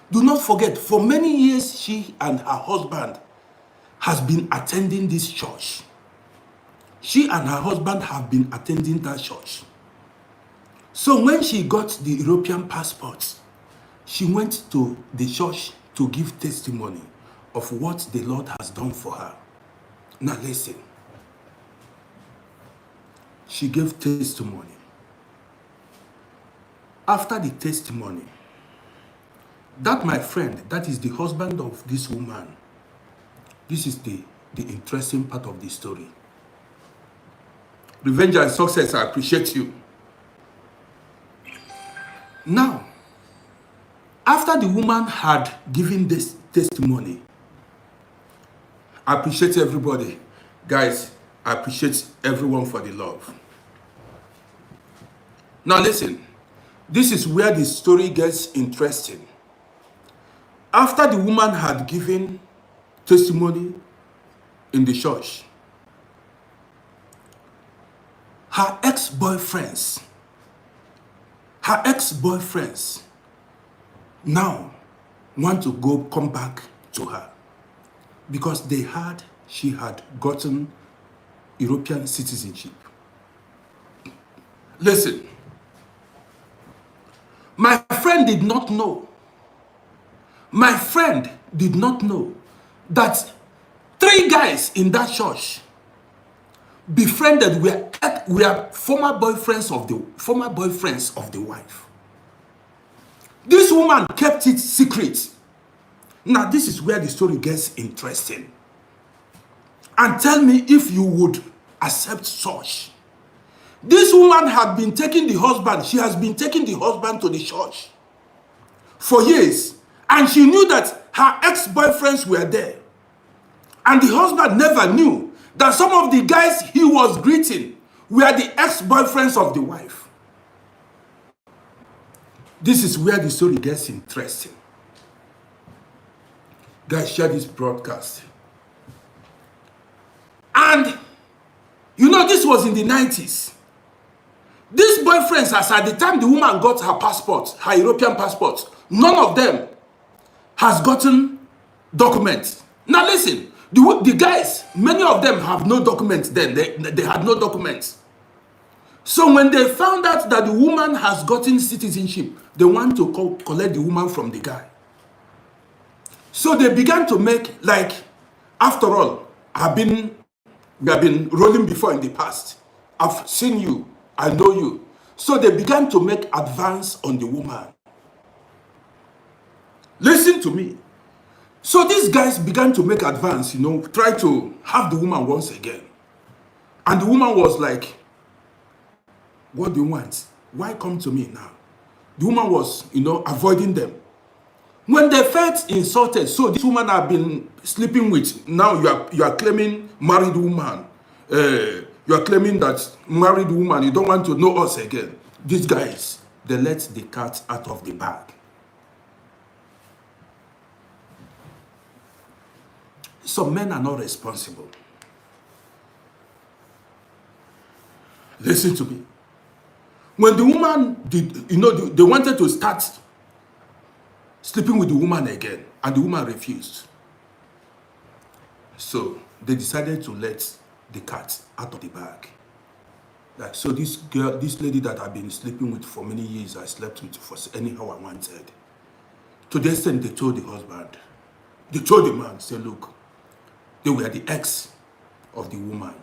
Do not forget, for many years, she and her husband has been attending this church. She and her husband have been attending that church. So when she got the European passport, she went to the church to give testimony of what the Lord has done for her. Now listen. She gave testimony. After the testimony, that my friend, that is the husband of this woman. This is the interesting part of the story. Revenge and success, I appreciate you. Now, after the woman had given this testimony, I appreciate everybody. Guys, I appreciate everyone for the love. Now listen, this is where the story gets interesting. After the woman had given testimony in the church, her ex-boyfriends now want to come back to her because she had gotten European citizenship. Listen, my friend did not know that 3 guys in that church befriended were former boyfriends of the wife. This woman kept it secret. Now this is where the story gets interesting. And tell me if you would accept such. This woman had been taking the husband. She has been taking the husband to the church for years. And she knew that her ex-boyfriends were there. And the husband never knew that some of the guys he was greeting were the ex-boyfriends of the wife. This is where the story gets interesting. Guys, share this broadcast. And, this was in the 90s. These boyfriends, as at the time the woman got her passport, her European passport, none of them has gotten documents. Now listen, the guys, many of them have no documents then. They had no documents. So when they found out that the woman has gotten citizenship, they want to collect the woman from the guy. So they began to make, after all, we have been rolling before in the past. I've seen you. I know you. So they began to make advance on the woman. Listen to me. So these guys began to make advance, try to have the woman once again. And the woman was like, what do you want? Why come to me now? The woman was, avoiding them. When they felt insulted, so this woman had been sleeping with, now you are claiming married woman. You are claiming that married woman, you don't want to know us again. These guys, they let the cat out of the bag. Some men are not responsible. Listen to me. When the woman did, they wanted to start sleeping with the woman again, and the woman refused. So they decided to let the cat out of the bag. Like, so this girl, this lady that I've been sleeping with for many years, I slept with for anyhow I wanted. To the extent they told the husband, they told the man, say, look, they were the ex of the woman.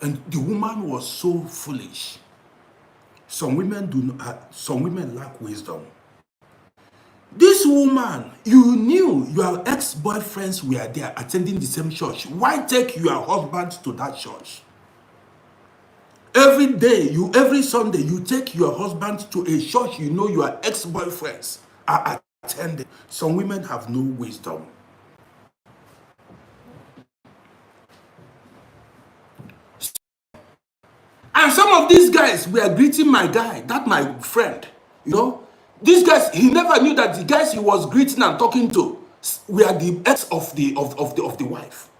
And the woman was so foolish. Some women lack wisdom. This woman, you knew your ex-boyfriends were there attending the same church. Why take your husband to that church? Every day, every Sunday, you take your husband to a church you know your ex-boyfriends are attending. Some women have no wisdom. And some of these guys were greeting my guy, that my friend, These guys, he never knew that the guys he was greeting and talking to were the ex of the wife.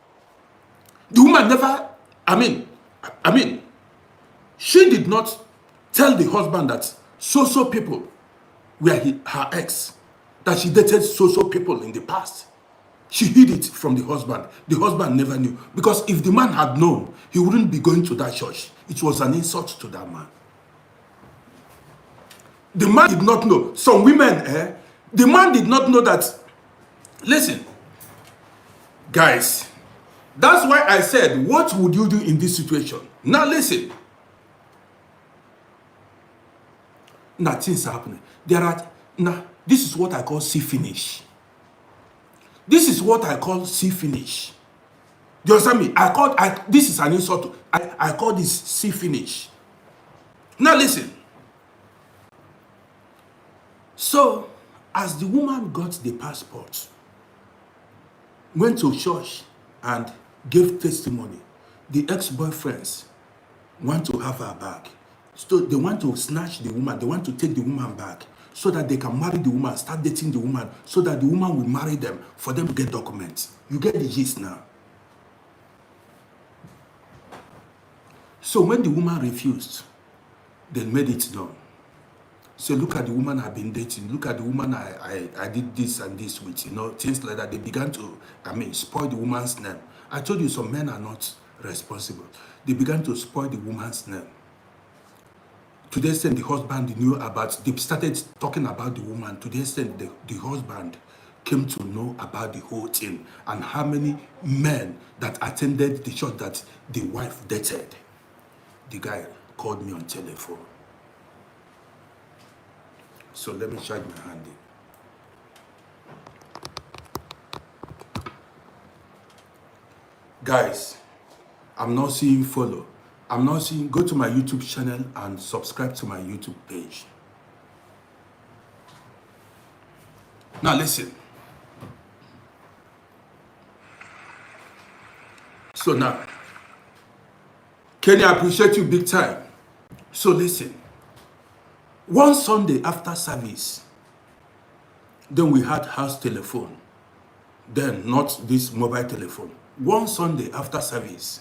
The woman never, I mean, she did not tell the husband that so people were her ex, that she dated so people in the past. She hid it from the husband. The husband never knew. Because if the man had known, he wouldn't be going to that church. It was an insult to that man. The man did not know. Some women, the man did not know that. Listen, guys, that's why I said, what would you do in this situation? Now listen. Now things are happening. This is what I call see finish. This is what I call see finish. Do you understand me? This is an insult. I call this see finish. Now listen. So, as the woman got the passport, went to church and gave testimony, the ex-boyfriends want to have her back. So they want to snatch the woman. They want to take the woman back so that they can marry the woman, start dating the woman, so that the woman will marry them for them to get documents. You get the gist now. So when the woman refused, they made it known. So look at the woman I've been dating. Look at the woman I did this and this with, things like that. They began to, spoil the woman's name. I told you some men are not responsible. They began to spoil the woman's name. To the extent the husband knew about, they started talking about the woman. To the extent the husband came to know about the whole thing and how many men that attended the church that the wife dated. The guy called me on telephone. So let me charge my hand in. Guys, I'm not seeing follow. I'm not seeing, go to my YouTube channel and subscribe to my YouTube page. Now listen. So now, Kenny, I appreciate you big time. So listen. One Sunday after service, then we had house telephone. Then not this mobile telephone. One Sunday after service.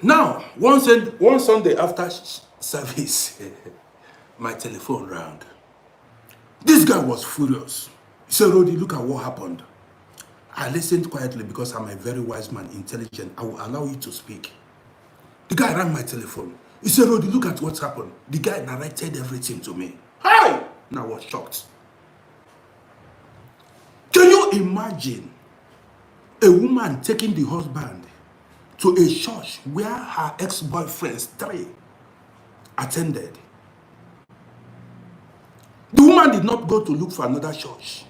Now, one Sunday after service, my telephone rang. This guy was furious. He said, Rodi, look at what happened. I listened quietly because I'm a very wise man, intelligent. I will allow you to speak. The guy rang my telephone. He said, Rodi, look at what's happened. The guy narrated everything to me. Hi! And I was shocked. Can you imagine a woman taking the husband to a church where her ex-boyfriends, 3, attended? The woman did not go to look for another church.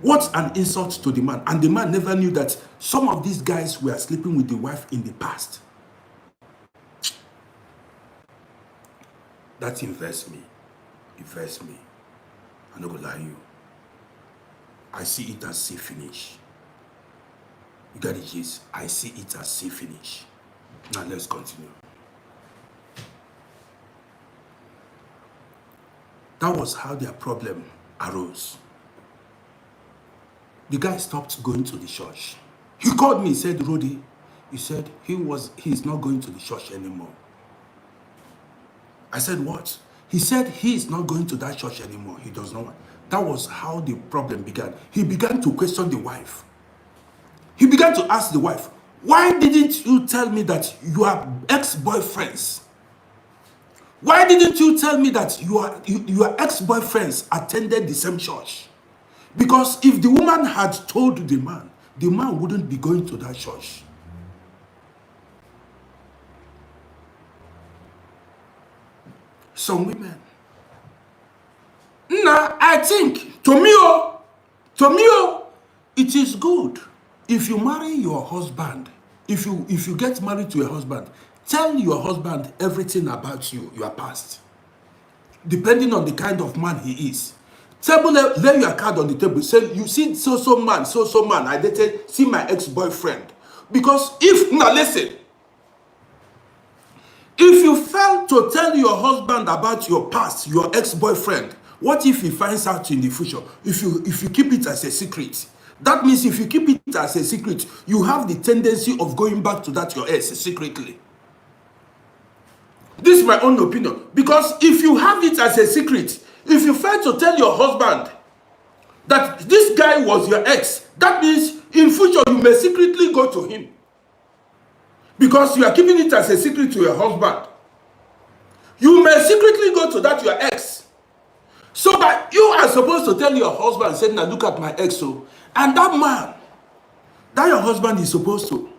What an insult to the man. And the man never knew that some of these guys were sleeping with the wife in the past. That invests me. Invests me. I'm not going to lie to you. I see it as see finish. You get the gist? I see it as see finish. Now let's continue. That was how their problem arose. The guy stopped going to the church. He called me, he said, Rudy, he said he's not going to the church anymore. I said, what? He said he is not going to that church anymore. He does not want. That was how the problem began. He began to question the wife. He began to ask the wife, why didn't you tell me that you are ex-boyfriends? Why didn't you tell me that your ex-boyfriends attended the same church? Because if the woman had told the man wouldn't be going to that church. Some women. Now, I think, to me, it is good if you marry your husband, if you get married to a husband, tell your husband everything about you, your past. Depending on the kind of man he is. Lay your card on the table. Say, you see so man, I dated, see my ex-boyfriend. Because now listen, if you fail to tell your husband about your past, your ex-boyfriend, what if he finds out in the future? If you keep it as a secret, that means if you keep it as a secret, you have the tendency of going back to that your ex secretly. This is my own opinion. Because if you have it as a secret, if you fail to tell your husband that this guy was your ex, that means in future you may secretly go to him. Because you are keeping it as a secret to your husband. You may secretly go to that your ex. So that you are supposed to tell your husband, say, now look at my ex. So, and that man, that your husband is supposed to,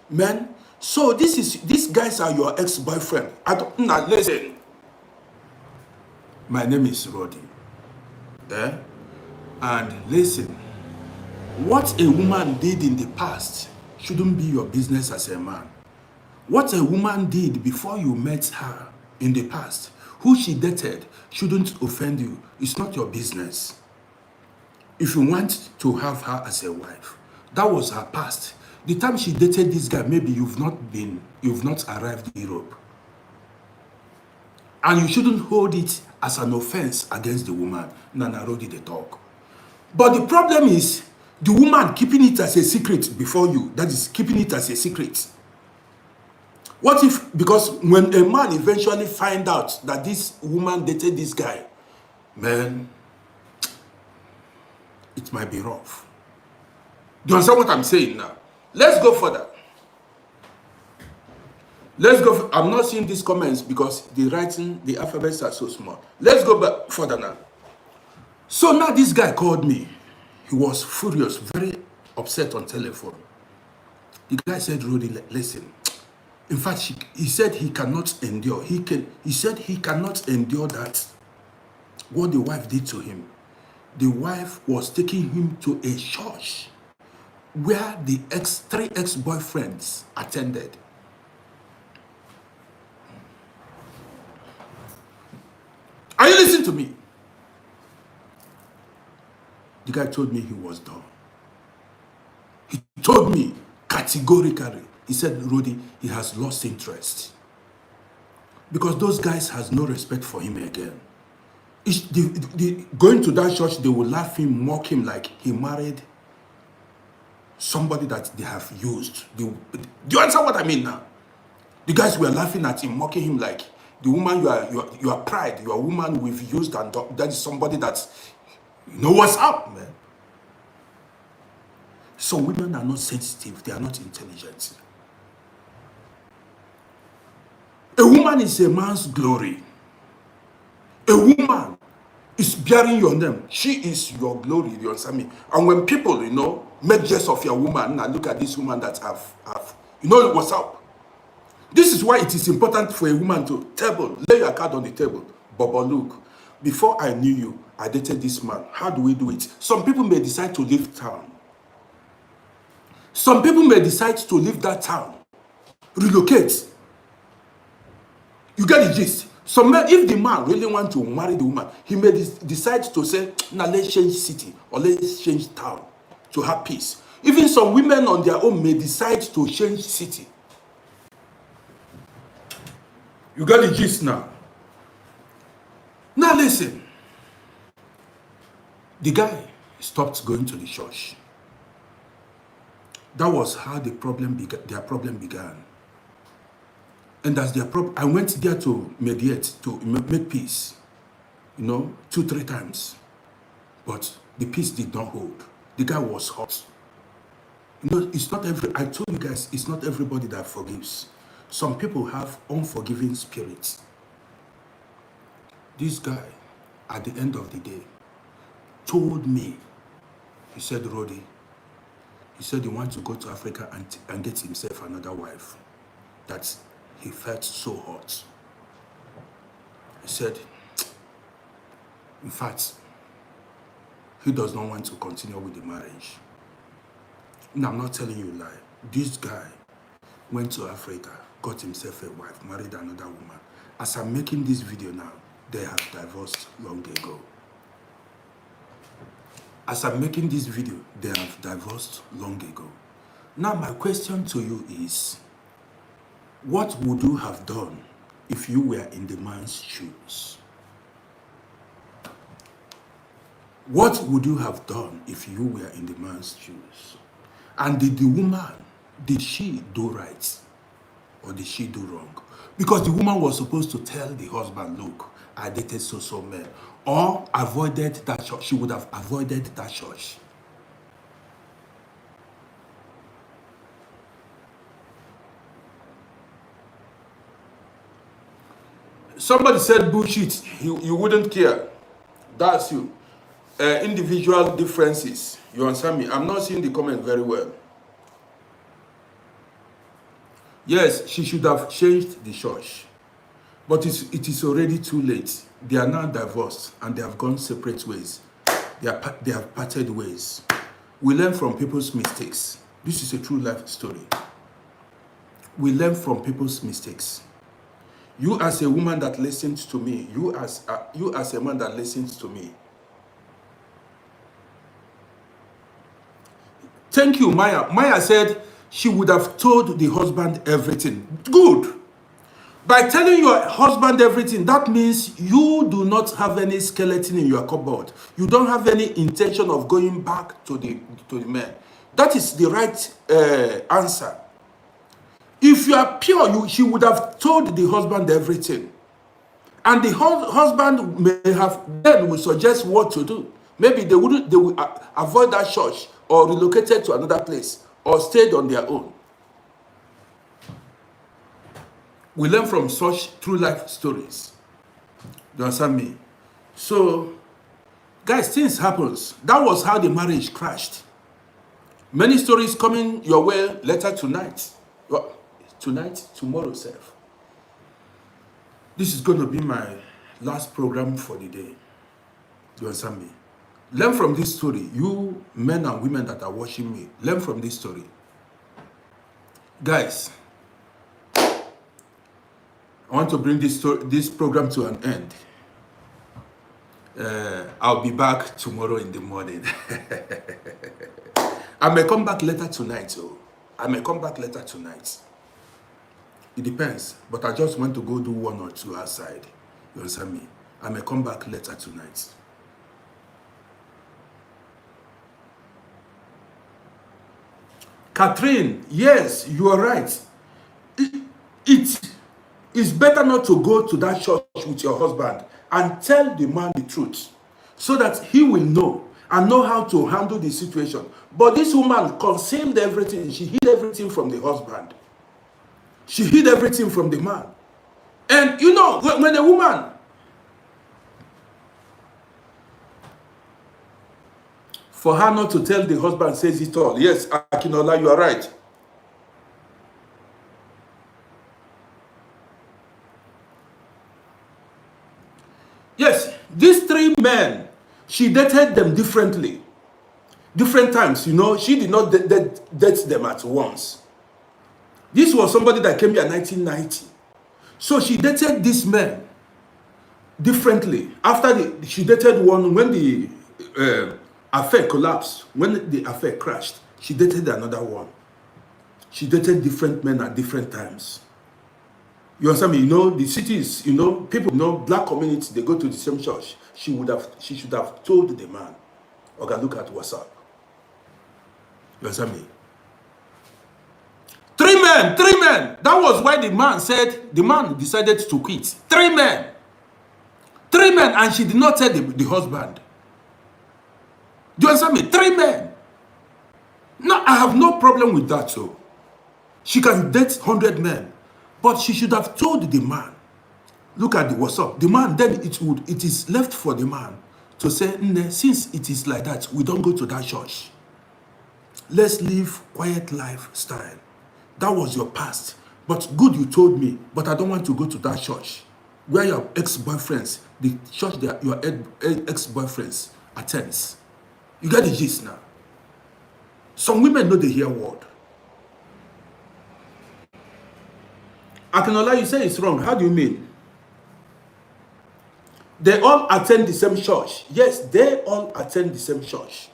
man, so these guys are your ex-boyfriend. Now listen. My name is Roddy. And listen, what a woman did in the past shouldn't be your business as a man. What a woman did before you met her in the past, who she dated, shouldn't offend you. It's not your business. If you want to have her as a wife, that was her past. The time she dated this guy, maybe you've not arrived in Europe. And you shouldn't hold it as an offense against the woman. Nana Rodi the talk. But the problem is the woman keeping it as a secret before you. That is keeping it as a secret. What if, because when a man eventually find out that this woman dated this guy, man, it might be rough. Do you understand what I'm saying now? Let's go further. I'm not seeing these comments because the alphabets are so small. Let's go back further now. So now this guy called me. He was furious, very upset on telephone. The guy said, Rudy, listen. In fact, he said he cannot endure. He said he cannot endure that. What the wife did to him. The wife was taking him to a church where the three ex-boyfriends attended. Are you listening to me? The guy told me he was done. He told me categorically. He said, Rudy, he has lost interest. Because those guys has no respect for him again. Going to that church, they will laugh him, mock him like he married somebody that they have used. Do you understand what I mean now? The guys were laughing at him, mocking him like, the woman you are pride, you are a woman we've used, and that is somebody that you know what's up, man. So women are not sensitive, they are not intelligent. A woman is a man's glory. A woman is bearing your name. She is your glory, you understand me? And when people, make jest of your woman, now look at this woman that have what's up. This is why it is important for a woman to lay your card on the table. Baba, look, before I knew you, I dated this man. How do we do it? Some people may decide to leave town. Some people may decide to leave that town, relocate. You get the gist? If the man really wants to marry the woman, he may decide to say, now let's change city or let's change town to have peace. Even some women on their own may decide to change city. You got the gist now. Now listen. The guy stopped going to the church. That was how their problem began. And as their problem, I went there to mediate, to make peace. 2-3 times. But the peace did not hold. The guy was hot. It's not I told you guys, it's not everybody that forgives. Some people have unforgiving spirits. This guy, at the end of the day, told me, he said, Roddy, he said he wants to go to Africa and get himself another wife. That he felt so hot. He said, in fact, he does not want to continue with the marriage. No, I'm not telling you a lie. This guy went to Africa, got himself a wife, married another woman. As I'm making this video now, they have divorced long ago. As I'm making this video, they have divorced long ago. Now my question to you is, what would you have done if you were in the man's shoes? What would you have done if you were in the man's shoes? And did the woman, did she do right? Or did she do wrong? Because the woman was supposed to tell the husband, look, I dated so men. Or avoided that church. She would have avoided that church. Somebody said bullshit. You wouldn't care. That's you. Individual differences. You understand me? I'm not seeing the comment very well. Yes, she should have changed the church. But it is already too late. They are now divorced and they have gone separate ways. They have parted ways. We learn from people's mistakes. This is a true life story. We learn from people's mistakes. You as a woman that listens to me, you as a man that listens to me. Thank you, Maya. Maya said she would have told the husband everything. Good. By telling your husband everything, that means you do not have any skeleton in your cupboard. You don't have any intention of going back to the man. That is the right answer. If you are pure, she would have told the husband everything. And the husband may have, then will suggest what to do. Maybe they will avoid that church or relocated to another place or stayed on their own. We learn from such true life stories. You understand me? So, guys, things happens. That was how the marriage crashed. Many stories coming your way later tonight. Well, tonight, tomorrow, self. This is going to be my last program for the day. You understand me? Learn from this story. You men and women that are watching me, learn from this story. Guys, I want to bring this program to an end. I'll be back tomorrow in the morning. I may come back later tonight. So I may come back later tonight. It depends. But I just want to go do 1 or 2 outside. You understand me? I may come back later tonight. Catherine, yes, you are right. It is better not to go to that church with your husband and tell the man the truth so that he will know and know how to handle the situation. But this woman concealed everything. She hid everything from the husband. She hid everything from the man. And you know, when a woman, for her not to tell the husband says it all. Yes, Akinola, you are right. Yes, these 3 men, she dated them differently. Different times, you know. She did not date them at once. This was somebody that came here in 1990. So she dated these men differently. After she dated one when the affair collapsed, when the affair crashed, She dated another one. She dated different men at different times. You understand me? You know, the cities, you know, people, you know, black community, they go to the same church. She should have told the man, okay, look at WhatsApp. You understand me? Three men. That was why the man decided to quit. Three men, and she did not tell the husband. Do you understand me? 3 men. Now, I have no problem with that, so. She can date 100 men, but she should have told the man, look at the WhatsApp. The man, then it is left for the man to say, since it is like that, we don't go to that church. Let's live quiet lifestyle. That was your past. But good you told me, but I don't want to go to that church. Where your ex-boyfriends, the church that your ex-boyfriends attends. You get the gist now. Some women know they hear word. Akinola, you say it's wrong. How do you mean? They all attend the same church. Yes, they all attend the same church.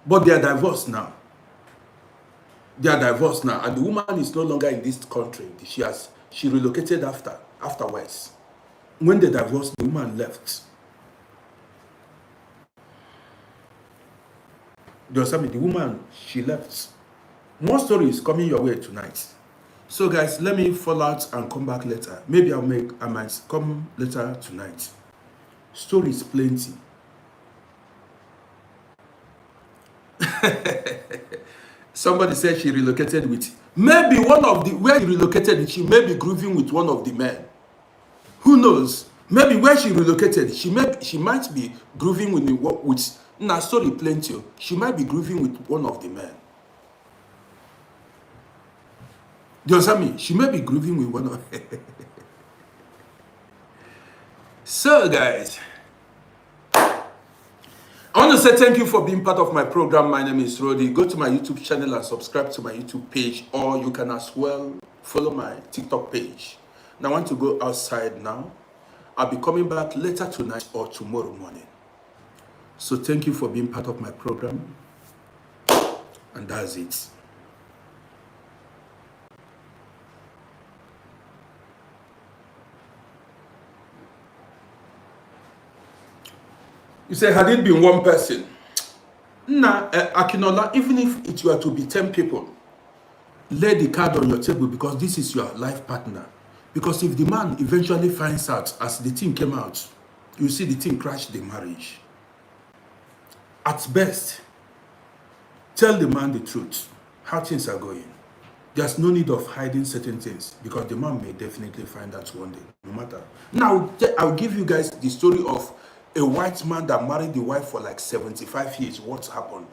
But they are divorced now. They are divorced now. And the woman is no longer in this country. She relocated afterwards. When they divorced, the woman left. Do you understand me? The woman, she left. More stories coming your way tonight. So guys, let me fall out and come back later. Maybe I might come later tonight. Stories plenty. Somebody said she relocated with, maybe where she relocated, she may be grooving with one of the men. Who knows? Maybe where she relocated, she might be grooving with now story plenty. She might be grooving with one of the men. Do you understand me? She may be grooving with one of So guys, I want to say thank you for being part of my program. My name is Rodi. Go to my YouTube channel and subscribe to my YouTube page, or you can as well follow my TikTok page. Now I want to go outside now. I'll be coming back later tonight or tomorrow morning. So thank you for being part of my program. And that's it. You say, had it been one person? Nah, Akinola, even if it were to be 10 people, lay the card on your table because this is your life partner. Because if the man eventually finds out, as the thing came out, you see the thing crash the marriage. At best, tell the man the truth, how things are going. There's no need of hiding certain things because the man may definitely find out one day, no matter. Now, I'll give you guys the story of a white man that married the wife for like 75 years. What happened?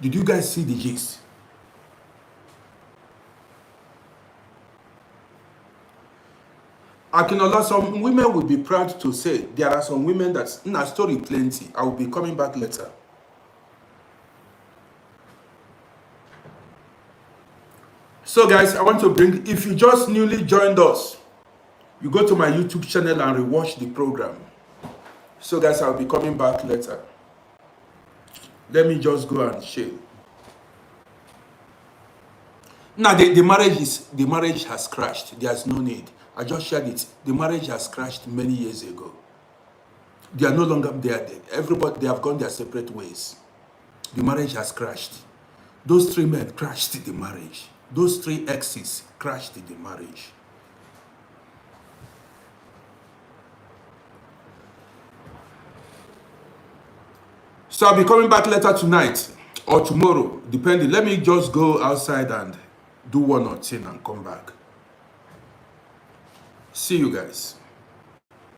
Did you guys see the gist? Akinola, some women will be proud to say there are some women that's in a story plenty. I will be coming back later. So guys, I want to bring, if you just newly joined us, you go to my YouTube channel and rewatch the program. So guys, I'll be coming back later. Let me just go and share. Now the marriage has crashed. There's no need. I just shared it. The marriage has crashed many years ago. They are no longer there. Everybody, they have gone their separate ways. The marriage has crashed. Those 3 men crashed the marriage. Those 3 exes crashed the marriage. So I'll be coming back later tonight or tomorrow, depending. Let me just go outside and do one or two and come back. See you guys.